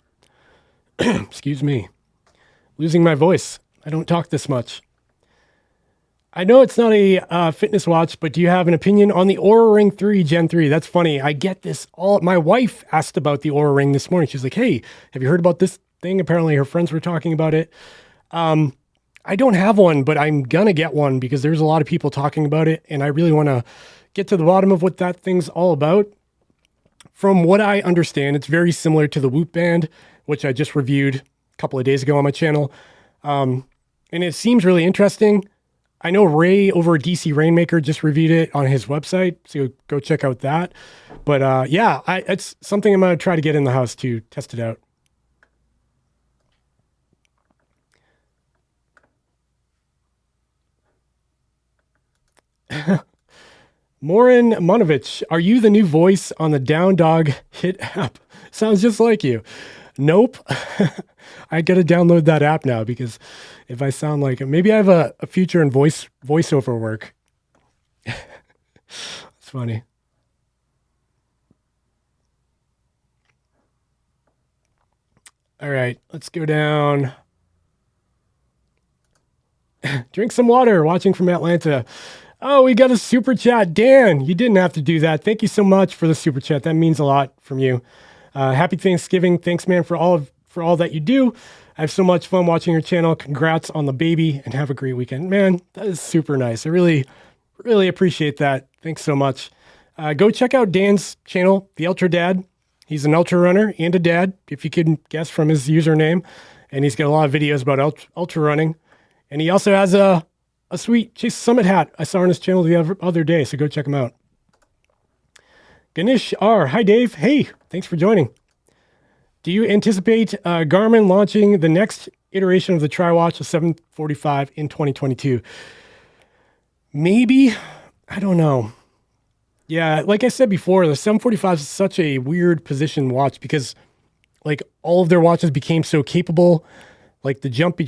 Excuse me. Losing my voice. I don't talk this much. I know it's not a fitness watch, but do you have an opinion on the Oura Ring 3 Gen 3? That's funny. I get this all. My wife asked about the Oura Ring this morning. She's like, hey, have you heard about this thing? Apparently her friends were talking about it. I don't have one, but I'm going to get one because there's a lot of people talking about it. And I really want to get to the bottom of what that thing's all about. From what I understand, it's very similar to the Whoop Band, which I just reviewed a couple of days ago on my channel. And it seems really interesting. I know Ray over at DC Rainmaker just reviewed it on his website, so go check out that. But yeah, it's something I'm going to try to get in the house to test it out. Morin Monovich, are you the new voice on the Down Dog Hit app? Sounds just like you. Nope. I got to download that app now because if I sound like it, maybe I have a future in voiceover work. It's funny. All right, let's go down. Drink some water, watching from Atlanta. Oh, we got a super chat. Dan, you didn't have to do that. Thank you so much for the super chat. That means a lot from you. Happy Thanksgiving. Thanks, man, for all that you do. I have so much fun watching your channel. Congrats on the baby and have a great weekend. Man, that is super nice. I really, really appreciate that. Thanks so much. Go check out Dan's channel, The Ultra Dad. He's an ultra runner and a dad, if you couldn't guess from his username. And he's got a lot of videos about ultra running. And he also has a sweet Chase Summit hat I saw on his channel the other day, so go check him out. Ganesh R. Hi, Dave. Hey, thanks for joining. Do you anticipate Garmin launching the next iteration of the TriWatch, the 745, in 2022? Maybe. I don't know. Yeah, like I said before, the 745 is such a weird position watch because like all of their watches became so capable. Like the jump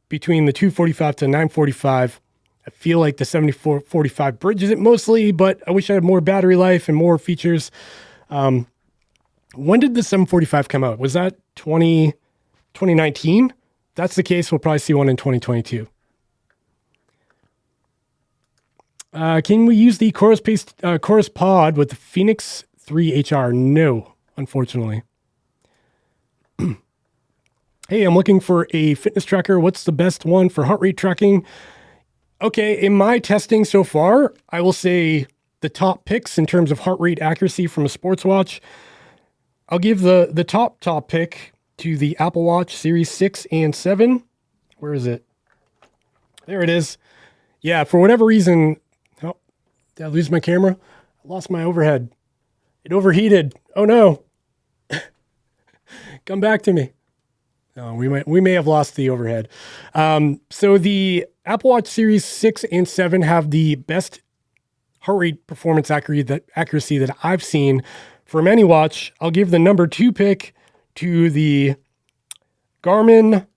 between the 245 to 945, I feel like the 7445 bridges it mostly, but I wish I had more battery life and more features. When did the 745 come out? Was that 2019? If that's the case, we'll probably see one in 2022. Can we use the Chorus Pod with the Phoenix 3 HR? No, unfortunately. Hey, I'm looking for a fitness tracker. What's the best one for heart rate tracking? Okay, in my testing so far, I will say the top picks in terms of heart rate accuracy from a sports watch. I'll give the top pick to the Apple Watch Series 6 and 7. Where is it? There it is. Yeah, for whatever reason, oh, did I lose my camera? I lost my overhead. It overheated. Oh no. Come back to me. No, we may have lost the overhead. So the Apple Watch Series 6 and 7 have the best heart rate performance accuracy that I've seen from any watch. I'll give the number 2 pick to the Garmin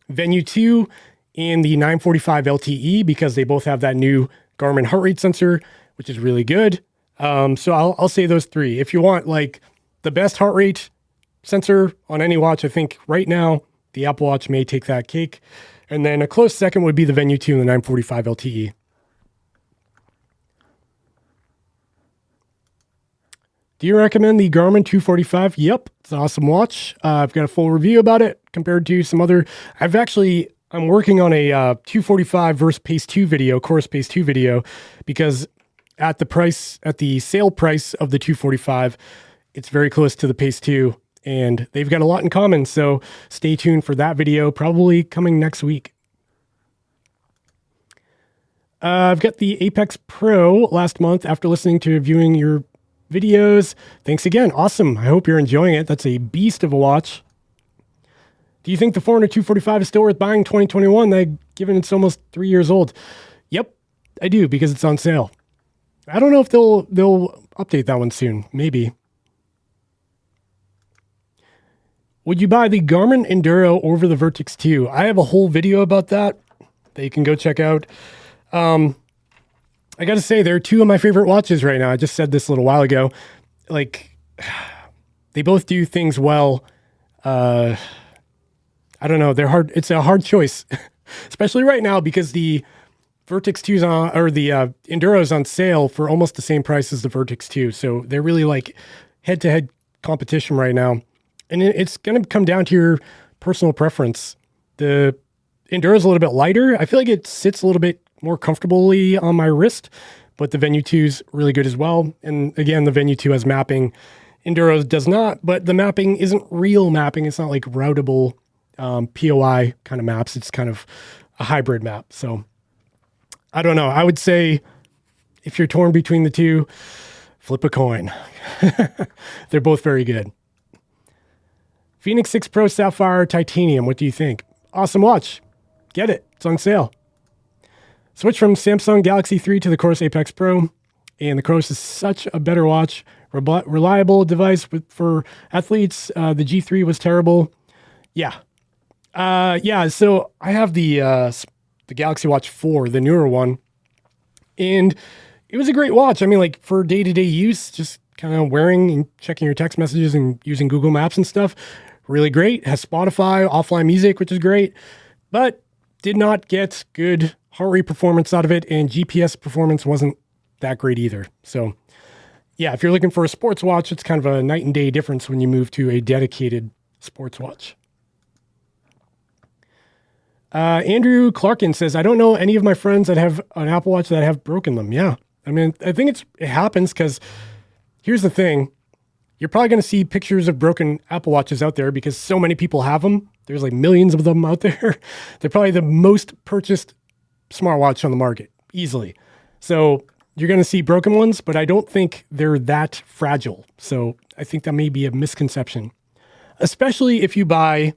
Venue 2 and the 945 LTE because they both have that new Garmin heart rate sensor, which is really good. So I'll say those 3. If you want like the best heart rate sensor on any watch, I think right now the Apple Watch may take that cake. And then a close second would be the Venue 2 and the 945 LTE. Do you recommend the Garmin 245? Yep, it's an awesome watch. I've got a full review about it compared to some other. I'm working on a 245 versus Pace 2 video, Chorus Pace 2 video, because at the sale price of the 245, it's very close to the Pace 2, and they've got a lot in common. So stay tuned for that video, probably coming next week. I've got the Apex Pro last month after listening to viewing your videos. Thanks again. Awesome. I hope you're enjoying it. That's a beast of a watch. Do you think the Forerunner 245 is still worth buying 2021, given it's almost 3 years old? Yep, I do, because it's on sale. I don't know if they'll update that one soon. Maybe. Would you buy the Garmin Enduro over the Vertex 2? I have a whole video about that you can go check out. I got to say, they're 2 of my favorite watches right now. I just said this a little while ago. Like, they both do things well. I don't know. They're hard. It's a hard choice, especially right now because the Vertex 2's the Enduro's on sale for almost the same price as the Vertex 2. So they're really like head-to-head competition right now. And it's going to come down to your personal preference. The Enduro's a little bit lighter. I feel like it sits a little bit more comfortably on my wrist, but the Venue 2's really good as well. And again, the Venue 2 has mapping. Enduro does not, but the mapping isn't real mapping. It's not like routable POI kind of maps. It's kind of a hybrid map. So I don't know. I would say if you're torn between the 2, flip a coin. They're both very good. Phoenix 6 Pro Sapphire Titanium. What do you think? Awesome watch. Get it. It's on sale. Switch from Samsung Galaxy 3 to the Chorus Apex Pro. And the Chorus is such a better watch. Reliable device for athletes. The G3 was terrible. Yeah. So I have the Galaxy Watch 4, the newer one. And it was a great watch. I mean, like for day-to-day use, just kind of wearing and checking your text messages and using Google Maps and stuff. Really great. It has Spotify, offline music, which is great. But did not get good heart rate performance out of it. And GPS performance wasn't that great either. So yeah, if you're looking for a sports watch, it's kind of a night and day difference when you move to a dedicated sports watch. Andrew Clarkin says, I don't know any of my friends that have an Apple Watch that have broken them. Yeah. I mean, I think it happens because here's the thing. You're probably going to see pictures of broken Apple Watches out there because so many people have them. There's like millions of them out there. They're probably the most purchased smartwatch on the market, easily. So you're going to see broken ones, but I don't think they're that fragile. So I think that may be a misconception, especially if you buy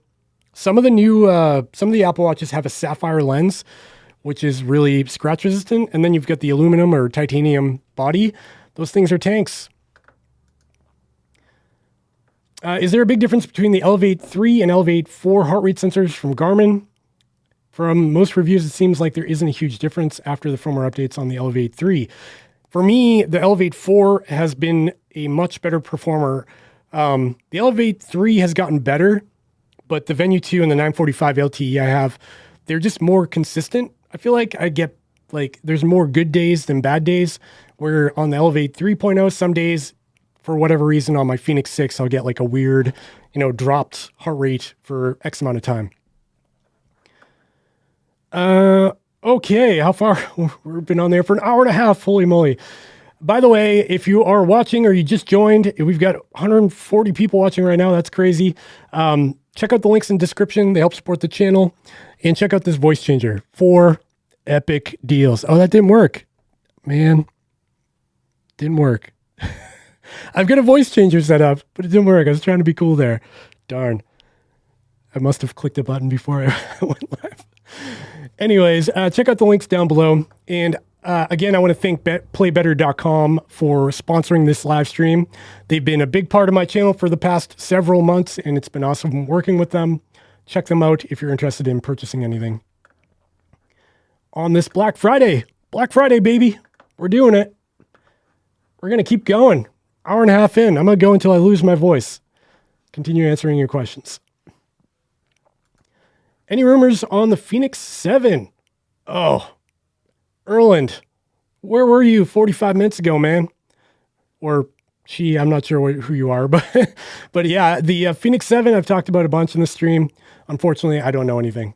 some of the Apple Watches have a sapphire lens, which is really scratch resistant. And then you've got the aluminum or titanium body. Those things are tanks. Is there a big difference between the Elevate 3 and Elevate 4 heart rate sensors from Garmin? From most reviews, it seems like there isn't a huge difference after the firmware updates on the Elevate 3. For me, the Elevate 4 has been a much better performer. The Elevate 3 has gotten better, but the Venue 2 and the 945 LTE I have, they're just more consistent. I feel like I get there's more good days than bad days, where on the Elevate 3.0, some days, for whatever reason, on my Phoenix 6, I'll get like a weird, dropped heart rate for X amount of time. Okay, how far? We've been on there for an hour and a half. Holy moly. By the way, if you are watching or you just joined, we've got 140 people watching right now. That's crazy. Check out the links in the description. They help support the channel. And check out this voice changer for epic deals. Oh, that didn't work. Man, didn't work. I've got a voice changer set up, but it didn't work. I was trying to be cool there. Darn. I must have clicked a button before I went live. Anyways, check out the links down below. And again, I want to thank playbetter.com for sponsoring this live stream. They've been a big part of my channel for the past several months, and it's been awesome working with them. Check them out if you're interested in purchasing anything. On this Black Friday, baby, we're doing it. We're going to keep going. Hour and a half in. I'm going to go until I lose my voice. Continue answering your questions. Any rumors on the Phoenix 7? Oh, Erland, where were you 45 minutes ago, man? Or she, I'm not sure who you are, but yeah, the Phoenix 7, I've talked about a bunch in the stream. Unfortunately, I don't know anything.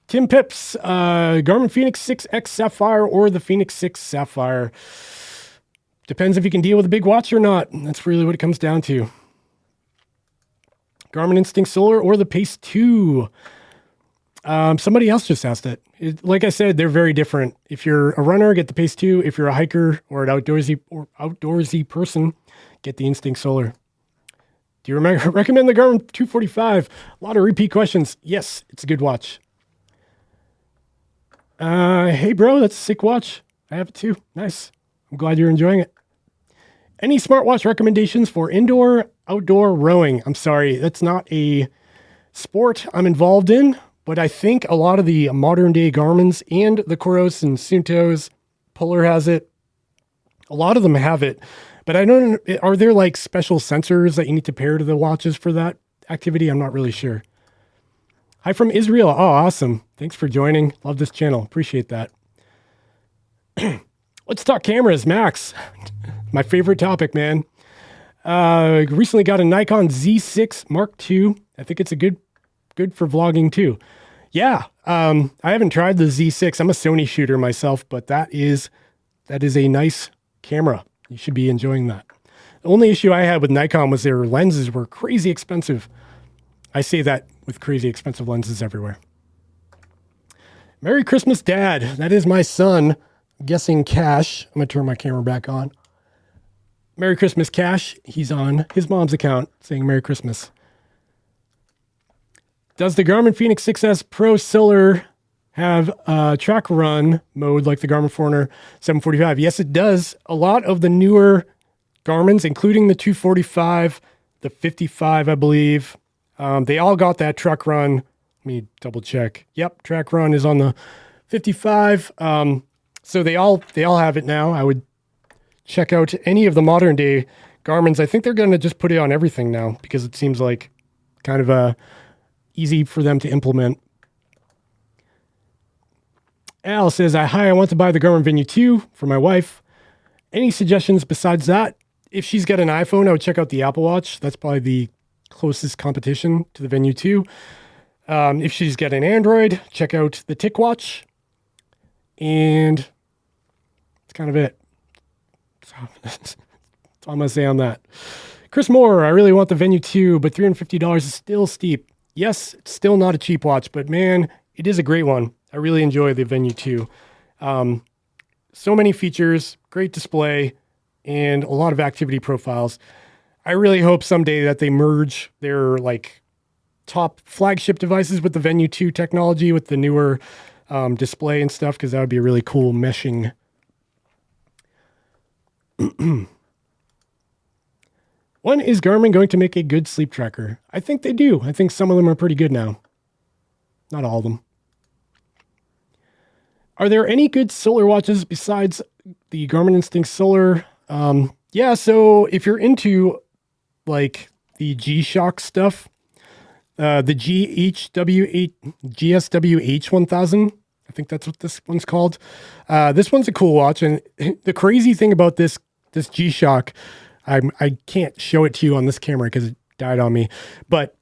Tim Pips, Garmin Phoenix 6X Sapphire or the Phoenix 6 Sapphire. Depends if you can deal with a big watch or not. That's really what it comes down to. Garmin Instinct Solar or the Pace 2. Somebody else just asked it. Like I said, they're very different. If you're a runner, get the Pace 2. If you're a hiker or an outdoorsy person, get the Instinct Solar. Do you recommend the Garmin 245? A lot of repeat questions. Yes, it's a good watch. Hey bro, that's a sick watch. I have it too. Nice. I'm glad you're enjoying it. Any smartwatch recommendations for indoor, outdoor rowing? I'm sorry, that's not a sport I'm involved in. But I think a lot of the modern day Garmin's and the Coros and Suuntos, Polar has it. A lot of them have it, but I don't know, are there like special sensors that you need to pair to the watches for that activity? I'm not really sure. Hi from Israel. Oh, awesome. Thanks for joining. Love this channel. Appreciate that. Let's talk cameras, Max. My favorite topic, man. Recently got a Nikon Z6 Mark II. I think it's a good for vlogging too. Yeah, I haven't tried the Z6. I'm a Sony shooter myself, but that is a nice camera. You should be enjoying that. The only issue I had with Nikon was their lenses were crazy expensive. I say that with crazy expensive lenses everywhere. Merry Christmas, Dad. That is my son. I'm guessing Cash. I'm going to turn my camera back on. Merry Christmas, Cash. He's on his mom's account saying Merry Christmas. Does the Garmin Fenix 6S Pro Solar have track run mode like the Garmin Forerunner 745? Yes, it does. A lot of the newer Garmin's, including the 245, the 55, I believe, they all got that track run. Let me double check. Yep, track run is on the 55. So they all have it now. I would check out any of the modern day Garmin's. I think they're going to just put it on everything now because it seems like kind of easy for them to implement. Al says, hi, I want to buy the Garmin Venue 2 for my wife. Any suggestions besides that? If she's got an iPhone, I would check out the Apple Watch. That's probably the closest competition to the Venue 2. If she's got an Android, check out the TicWatch. And that's kind of it. That's all I'm going to say on that. Chris Moore, I really want the Venue 2, but $350 is still steep. Yes, it's still not a cheap watch, but man, it is a great one. I really enjoy the Venue 2. So many features, great display, and a lot of activity profiles. I really hope someday that they merge their like top flagship devices with the Venue 2 technology with the newer display and stuff, because that would be a really cool meshing. When is Garmin going to make a good sleep tracker? I think they do. I think some of them are pretty good now. Not all of them. Are there any good solar watches besides the Garmin Instinct Solar? Yeah, so if you're into like the G-Shock stuff, the GSWH 1000, I think that's what this one's called. This one's a cool watch, and the crazy thing about this G-Shock, I can't show it to you on this camera because it died on me, but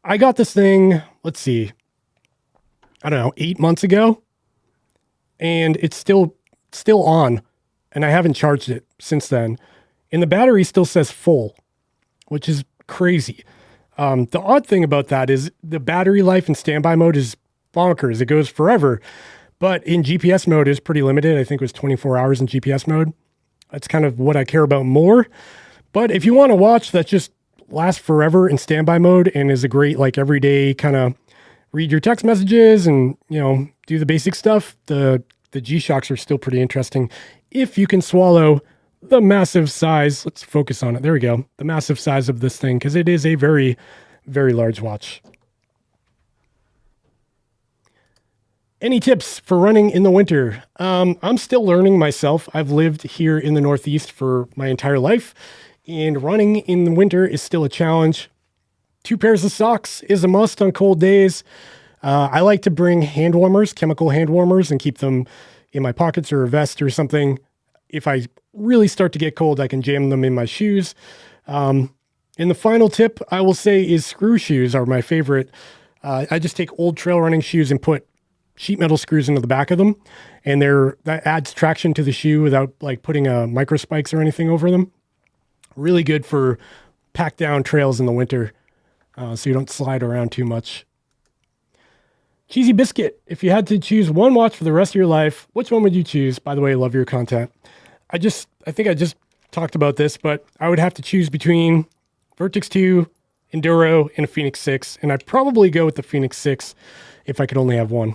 I got this thing, let's see, I don't know, 8 months ago, and it's still on, and I haven't charged it since then. And the battery still says full, which is crazy. The odd thing about that is the battery life in standby mode is bonkers. It goes forever, but in GPS mode is pretty limited. I think it was 24 hours in GPS mode. That's kind of what I care about more. But if you want a watch that's just lasts forever in standby mode and is a great like everyday kind of read your text messages and, you know, do the basic stuff. The G-Shocks are still pretty interesting if you can swallow the massive size. Let's focus on it. There we go. The massive size of this thing, because it is a very, very large watch. Any tips for running in the winter? I'm still learning myself. I've lived here in the Northeast for my entire life, and running in the winter is still a challenge. 2 pairs of socks is a must on cold days. I like to bring hand warmers, chemical hand warmers, and keep them in my pockets or a vest or something. If I really start to get cold, I can jam them in my shoes. And the final tip I will say is screw shoes are my favorite. I just take old trail running shoes and put sheet metal screws into the back of them, and that adds traction to the shoe without like putting micro spikes or anything over them. Really good for packed down trails in the winter, so you don't slide around too much. Cheesy Biscuit, if you had to choose one watch for the rest of your life, which one would you choose? By the way, I love your content. I think I just talked about this, but I would have to choose between Vertex 2, Enduro, and a Phoenix 6, and I'd probably go with the Phoenix 6 if I could only have one.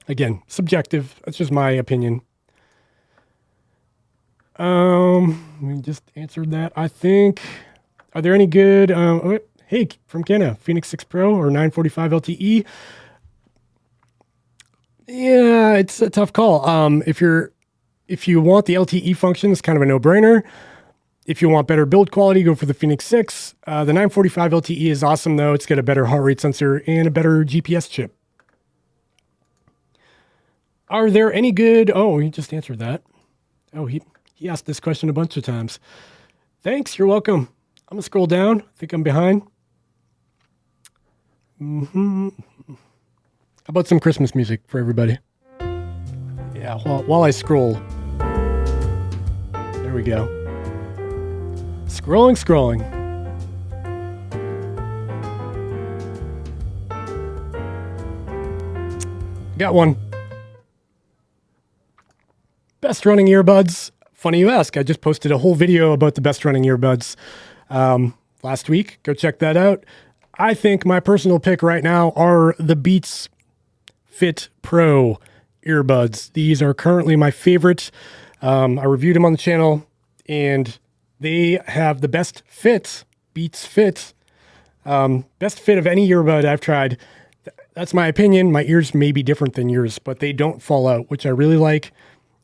Again, subjective. That's just my opinion. We just answered that, I think. Are there any good... hey, from Kenna, Phoenix 6 Pro or 945 LTE? Yeah, it's a tough call. If you want the LTE function, it's kind of a no-brainer. If you want better build quality, go for the Phoenix 6. The 945 LTE is awesome, though. It's got a better heart rate sensor and a better GPS chip. Are there any good... Oh, he just answered that. Oh, he asked this question a bunch of times. Thanks, you're welcome. I'm going to scroll down. I think I'm behind. How about some Christmas music for everybody? Yeah, while I scroll. There we go. Scrolling. Got one. Best running earbuds. Funny you ask. I just posted a whole video about the best running earbuds last week. Go check that out. I think my personal pick right now are the Beats Fit Pro earbuds. These are currently my favorite. I reviewed them on the channel, and they have the best fit, Beats Fit, best fit of any earbud I've tried. That's my opinion. My ears may be different than yours, but they don't fall out, which I really like.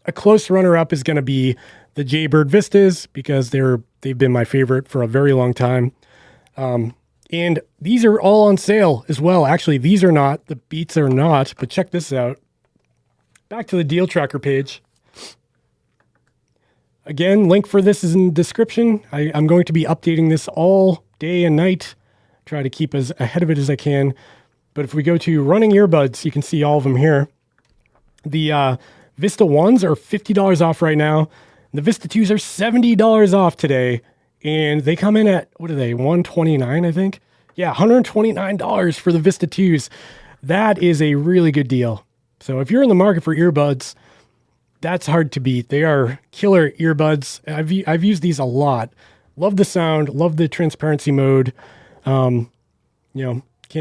A close runner-up is going to be the Jaybird Vistas, because they've been my favorite for a very long time. And these are all on sale as well. Actually, these are not. The Beats are not, but check this out. Back to the deal tracker page. Again, link for this is in the description. I'm going to be updating this all day and night. Try to keep as ahead of it as I can. But if we go to running earbuds, you can see all of them here. The Vista 1s are $50 off right now. The Vista 2s are $70 off today. And they come in at, what are they, $129, I think? Yeah, $129 for the Vista 2s. That is a really good deal. So if you're in the market for earbuds, that's hard to beat. They are killer earbuds. I've used these a lot. Love the sound, love the transparency mode. Can't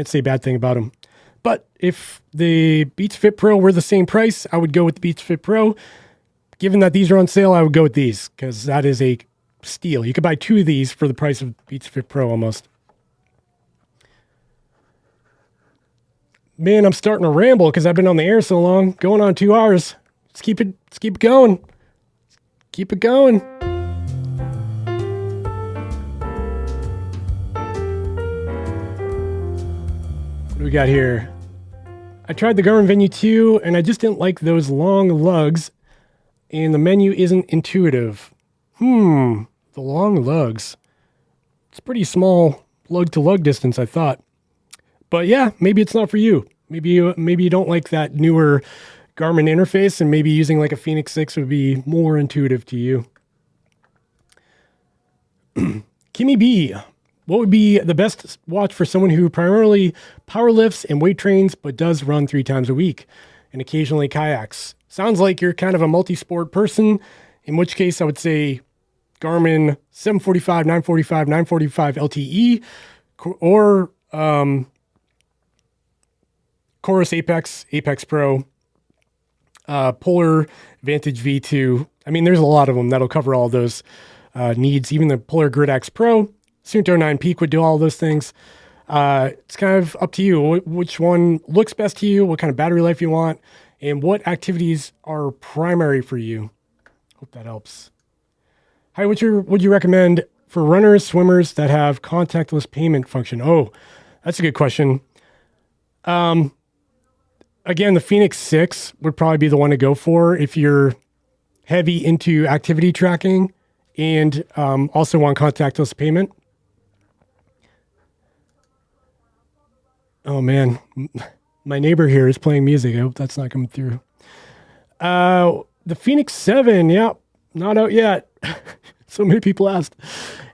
say a bad thing about them. But if the Beats Fit Pro were the same price, I would go with the Beats Fit Pro. Given that these are on sale, I would go with these, because that is a steal. You could buy 2 of these for the price of Beats Fit Pro almost. Man, I'm starting to ramble because I've been on the air so long, going on 2 hours. Let's keep it going. Keep it going. What do we got here? I tried the Garmin Venue 2, and I just didn't like those long lugs, and the menu isn't intuitive. The long lugs. It's pretty small lug-to-lug distance, I thought. But yeah, maybe it's not for you. Maybe you don't like that newer Garmin interface, and maybe using like a Phoenix 6 would be more intuitive to you. Kimmy B, what would be the best watch for someone who primarily power lifts and weight trains, but does run 3 times a week and occasionally kayaks? Sounds like you're kind of a multi-sport person, in which case I would say Garmin 745, 945, 945 LTE, or Chorus Apex, Apex Pro, Polar Vantage V2. I mean, there's a lot of them that'll cover all those needs. Even the Polar Grid X Pro, Suunto 9 Peak would do all those things. It's kind of up to you which one looks best to you, what kind of battery life you want, and what activities are primary for you. Hope that helps. Hi, would you recommend for runners, swimmers that have contactless payment function? Oh, that's a good question. Again, the Fenix 6 would probably be the one to go for if you're heavy into activity tracking and also want contactless payment. Oh man, my neighbor here is playing music. I hope that's not coming through. The Fenix 7, yeah, not out yet. So many people asked.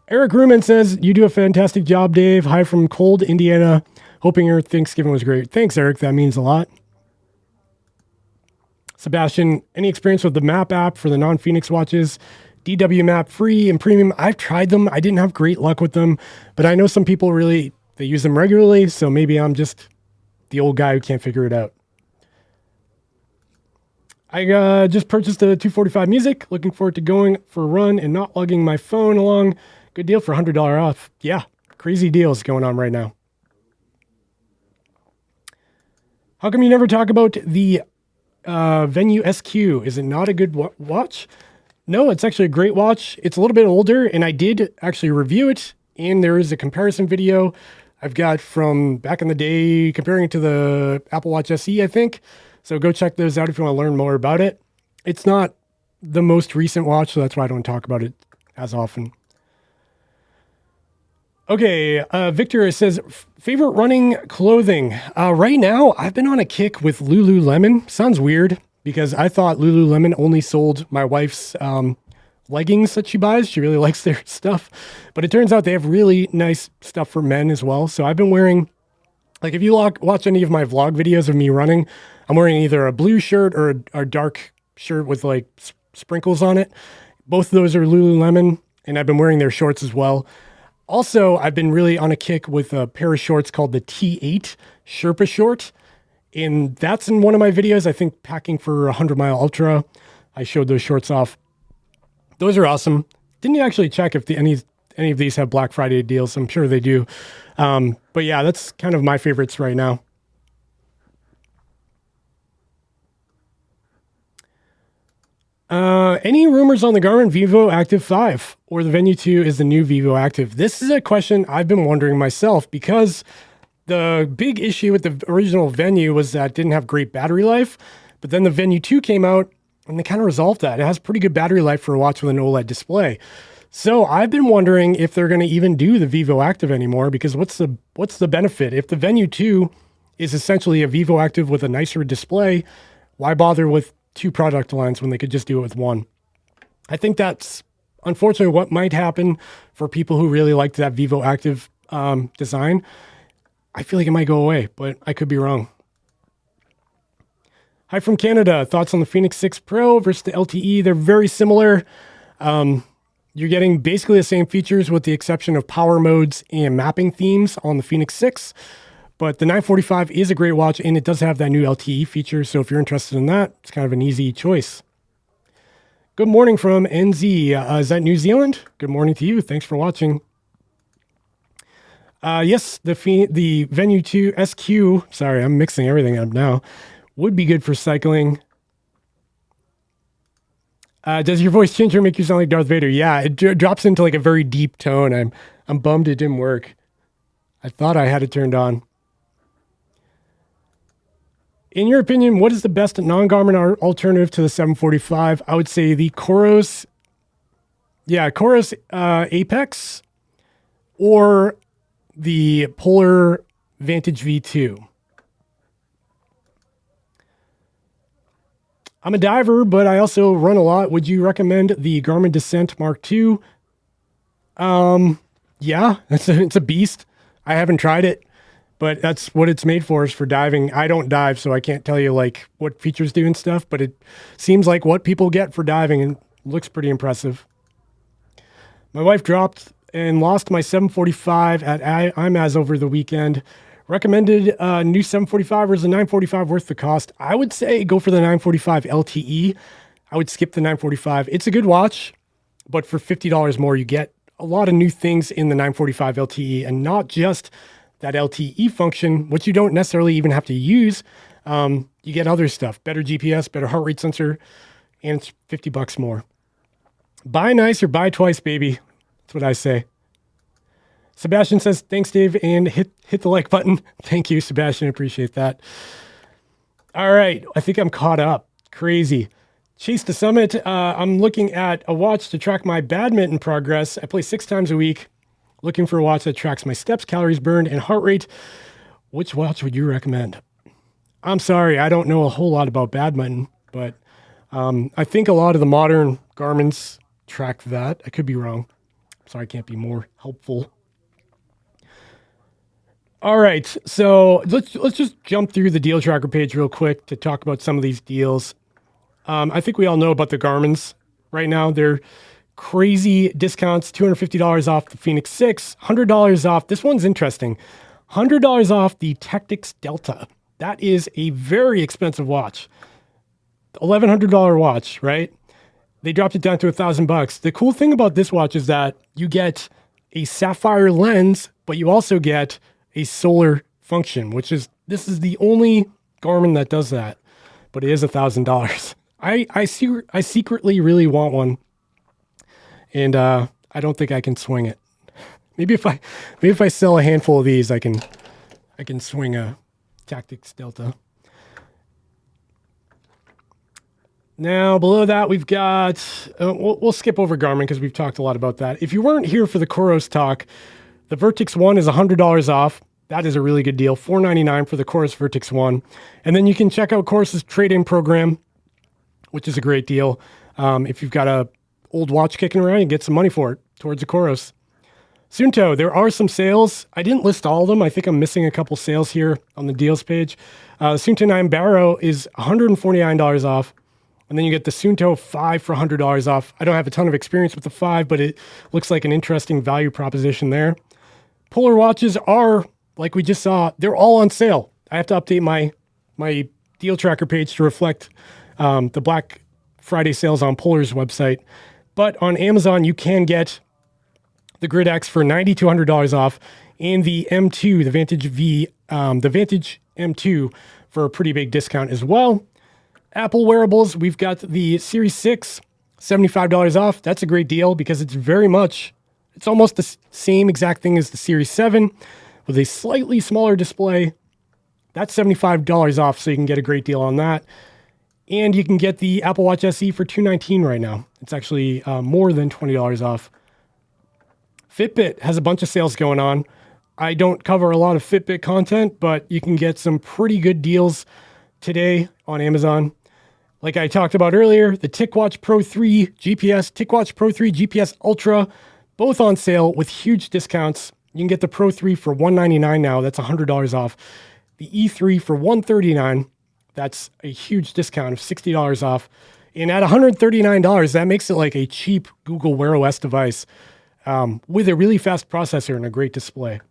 Eric Ruman says, you do a fantastic job, Dave. Hi from cold Indiana. Hoping your Thanksgiving was great. Thanks, Eric. That means a lot. Sebastian, any experience with the map app for the non-Fenix watches? DW map free and premium. I've tried them. I didn't have great luck with them, but I know some people really, they use them regularly. So maybe I'm just the old guy who can't figure it out. I just purchased a 245 Music. Looking forward to going for a run and not lugging my phone along. Good deal for $100 off. Yeah, crazy deals going on right now. How come you never talk about the Venue SQ? Is it not a good watch? No, it's actually a great watch. It's a little bit older, and I did actually review it, and there is a comparison video I've got from back in the day comparing it to the Apple Watch SE, I think. So go check those out if you want to learn more about it. It's not the most recent watch, so that's why I don't talk about it as often. Okay, Victor says, favorite running clothing. Right now, I've been on a kick with Lululemon. Sounds weird because I thought Lululemon only sold my wife's leggings that she buys. She really likes their stuff. But it turns out they have really nice stuff for men as well. So I've been wearing, like if you watch any of my vlog videos of me running, I'm wearing either a blue shirt or a dark shirt with like sprinkles on it. Both of those are Lululemon, and I've been wearing their shorts as well. Also, I've been really on a kick with a pair of shorts called the T8 Sherpa short. And that's in one of my videos, I think packing for 100 Mile Ultra. I showed those shorts off. Those are awesome. Didn't actually check if any of these have Black Friday deals. I'm sure they do. But yeah, that's kind of my favorites right now. Any rumors on the Garmin Vivo Active 5 or the Venue 2 is the new Vivo Active? This is a question I've been wondering myself because the big issue with the original Venue was that it didn't have great battery life, but then the Venue 2 came out and they kind of resolved that. It has pretty good battery life for a watch with an OLED display. So I've been wondering if they're going to even do the Vivo Active anymore, because what's the benefit? If the Venue 2 is essentially a Vivo Active with a nicer display, why bother with two product lines when they could just do it with one? I think that's unfortunately what might happen for people who really liked that Vivo Active design. I feel like it might go away, but I could be wrong. Hi from Canada. Thoughts on the Fenix 6 Pro versus the LTE? They're very similar. You're getting basically the same features with the exception of power modes and mapping themes on the Fenix 6. But the 945 is a great watch, and it does have that new LTE feature. So if you're interested in that, it's kind of an easy choice. Good morning from NZ. Is that New Zealand? Good morning to you. Thanks for watching. Yes, the Venue 2 SQ, sorry, I'm mixing everything up now, would be good for cycling. Does your voice change or make you sound like Darth Vader? Yeah, it drops into like a very deep tone. I'm bummed it didn't work. I thought I had it turned on. In your opinion, what is the best non-Garmin alternative to the 745? I would say the Chorus Apex or the Polar Vantage V2. I'm a diver, but I also run a lot. Would you recommend the Garmin Descent Mark II? Yeah, it's a beast. I haven't tried it, but that's what it's made for, is for diving. I don't dive, so I can't tell you like what features do and stuff, but it seems like what people get for diving and looks pretty impressive. My wife dropped and lost my 745 at IMAZ over the weekend. Recommended new 745 or is the 945 worth the cost? I would say go for the 945 LTE. I would skip the 945. It's a good watch, but for $50 more, you get a lot of new things in the 945 LTE, and not just that LTE function, which you don't necessarily even have to use. You get other stuff, better GPS, better heart rate sensor, and it's $50 more. Buy nice or buy twice, baby. That's what I say. Sebastian says, thanks, Dave, and hit the like button. Thank you, Sebastian. Appreciate that. All right. I think I'm caught up. Crazy. Chase the Summit. I'm looking at a watch to track my badminton progress. I play 6 times a week. Looking for a watch that tracks my steps, calories burned, and heart rate. Which watch would you recommend? I'm sorry, I don't know a whole lot about badminton, but I think a lot of the modern Garmin's track that. I could be wrong. Sorry, I can't be more helpful. All right, so let's just jump through the deal tracker page real quick to talk about some of these deals. I think we all know about the Garmin's right now. They're crazy discounts, $250 off the Phoenix 6, $100 off. This one's interesting. $100 off the Tactics Delta. That is a very expensive watch. $1,100 watch, right? They dropped it down to $1,000. The cool thing about this watch is that you get a sapphire lens, but you also get a solar function, this is the only Garmin that does that, but it is $1,000. I secretly really want one, and I don't think I can swing it. Maybe if I sell a handful of these, I can swing a Tactics Delta. Now, below that, we've got, we'll skip over Garmin because we've talked a lot about that. If you weren't here for the Coros talk, the Vertix 1 is $100 off. That is a really good deal, $499 for the Coros Vertix 1. And then you can check out Coros's trade-in program, which is a great deal. If you've got a old watch kicking around, you get some money for it towards a Coros. Suunto, there are some sales. I didn't list all of them. I think I'm missing a couple sales here on the deals page. Suunto 9 Barrow is $149 off. And then you get the Suunto 5 for $100 off. I don't have a ton of experience with the 5, but it looks like an interesting value proposition there. Polar watches are, like we just saw, they're all on sale. I have to update my deal tracker page to reflect the Black Friday sales on Polar's website. But on Amazon, you can get the Grid X for $90 to $100 off, and the M2, the Vantage M2 for a pretty big discount as well. Apple wearables, we've got the Series 6, $75 off. That's a great deal because it's almost the same exact thing as the Series 7 with a slightly smaller display. That's $75 off, so you can get a great deal on that. And you can get the Apple Watch SE for $219 right now. It's actually more than $20 off. Fitbit has a bunch of sales going on. I don't cover a lot of Fitbit content, but you can get some pretty good deals today on Amazon. Like I talked about earlier, the TicWatch Pro 3 GPS, TicWatch Pro 3 GPS Ultra, both on sale with huge discounts. You can get the Pro 3 for $199 now. That's $100 off. The E3 for $139. That's a huge discount of $60 off. And at $139, that makes it like a cheap Google Wear OS device with a really fast processor and a great display.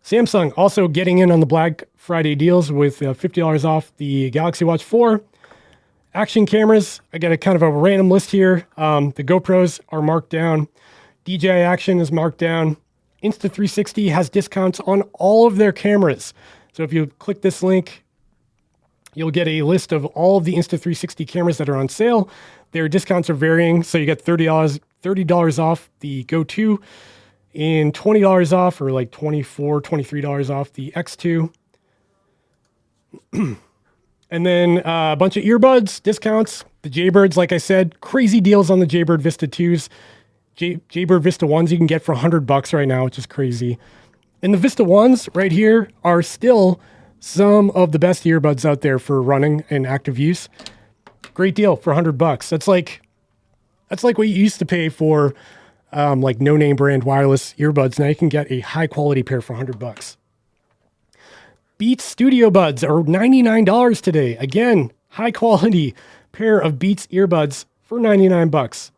Samsung also getting in on the Black Friday deals with $50 off the Galaxy Watch 4. Action cameras, I got a kind of a random list here. The GoPros are marked down. DJI Action is marked down. Insta360 has discounts on all of their cameras. So if you click this link, you'll get a list of all of the Insta360 cameras that are on sale. Their discounts are varying. So you get $30 off the Go 2 and $20 off, or like $24, $23 off the X2. And then a bunch of earbuds, discounts. The Jaybirds, like I said, crazy deals on the Jaybird Vista 2s. Jaybird Vista 1s you can get for $100 right now, which is crazy. And the Vista 1s right here are still some of the best earbuds out there for running and active use. Great deal for $100. That's like what you used to pay for like no-name brand wireless earbuds. Now you can get a high-quality pair for $100. Beats Studio Buds are $99 today. Again, high-quality pair of Beats earbuds for $99.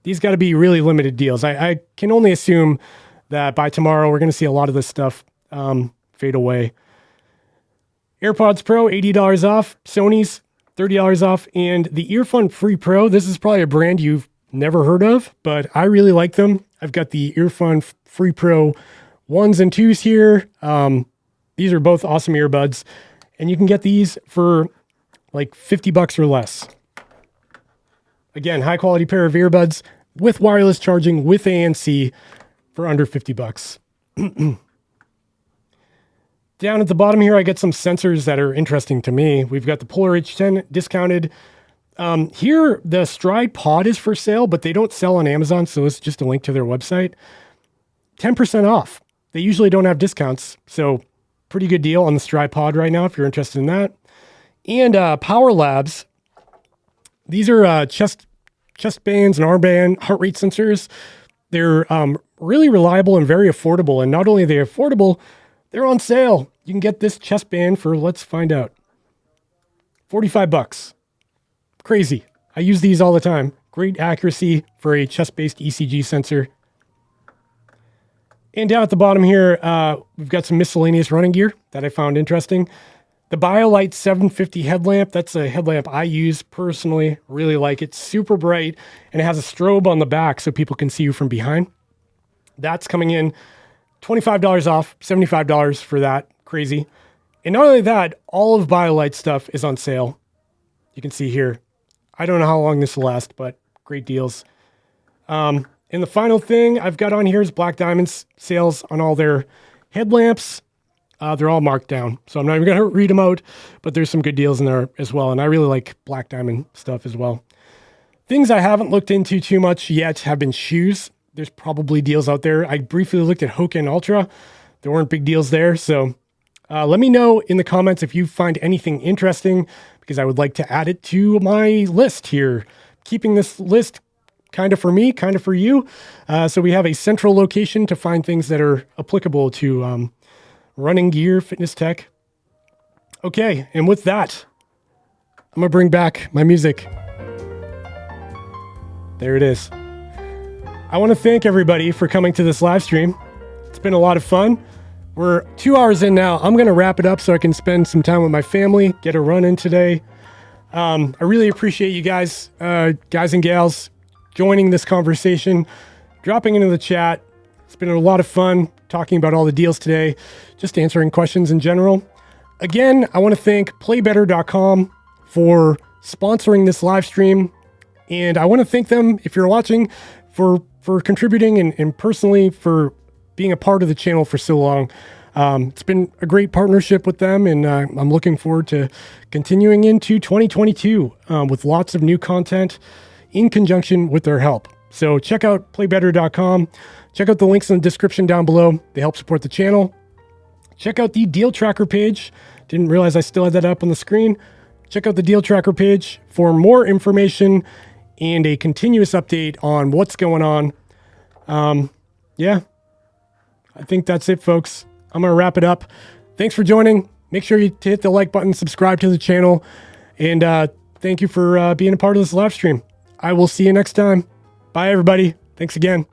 these got to be really limited deals. I can only assume that by tomorrow, we're going to see a lot of this stuff fade away. AirPods Pro, $80 off. Sony's, $30 off. And the Earphone Free Pro, this is probably a brand you've never heard of, but I really like them. I've got the Earphone Free Pro 1s and 2s here. These are both awesome earbuds. And you can get these for like $50 or less. Again, high quality pair of earbuds with wireless charging with ANC for under $50. Down at the bottom here, I get some sensors that are interesting to me. We've got the Polar H10 discounted. Here, the Stride Pod is for sale, but they don't sell on Amazon, so it's just a link to their website. 10% off. They usually don't have discounts, so pretty good deal on the Stride Pod right now if you're interested in that. And Power Labs. These are chest bands and armband heart rate sensors. They're really reliable and very affordable. And not only are they affordable, they're on sale. You can get this chest band for, let's find out, $45. Crazy. I use these all the time. Great accuracy for a chest-based ECG sensor. And down at the bottom here, we've got some miscellaneous running gear that I found interesting. The BioLite 750 headlamp, that's a headlamp I use personally, really like it. Super bright, and it has a strobe on the back so people can see you from behind. That's coming in $25 off, $75 for that. Crazy. And not only that, all of BioLite stuff is on sale. You can see here. I don't know how long this will last, but great deals. And the final thing I've got on here is Black Diamond's sales on all their headlamps. They're all marked down, so I'm not even going to read them out, but there's some good deals in there as well, and I really like Black Diamond stuff as well. Things I haven't looked into too much yet have been shoes. There's probably deals out there. I briefly looked at Hoka and Ultra. There weren't big deals there, so let me know in the comments if you find anything interesting, because I would like to add it to my list here. Keeping this list kind of for me, kind of for you, so we have a central location to find things that are applicable to running gear, fitness tech. Okay, and with that, I'm gonna bring back my music. There it is. I want to thank everybody for coming to this live stream. It's been a lot of fun. We're 2 hours in now. I'm gonna wrap it up so I can spend some time with my family, get a run in today. I really appreciate you guys, guys and gals, joining this conversation, dropping into the chat. It's been a lot of fun talking about all the deals today, just answering questions in general. Again, I want to thank playbetter.com for sponsoring this live stream. And I want to thank them, if you're watching, for contributing and personally for being a part of the channel for so long. It's been a great partnership with them, and I'm looking forward to continuing into 2022 with lots of new content in conjunction with their help. So check out playbetter.com. Check out the links in the description down below. They help support the channel. Check out the deal tracker page. Didn't realize I still had that up on the screen. Check out the deal tracker page for more information and a continuous update on what's going on. Yeah, I think that's it, folks. I'm going to wrap it up. Thanks for joining. Make sure you hit the like button, subscribe to the channel, and thank you for being a part of this live stream. I will see you next time. Bye, everybody. Thanks again.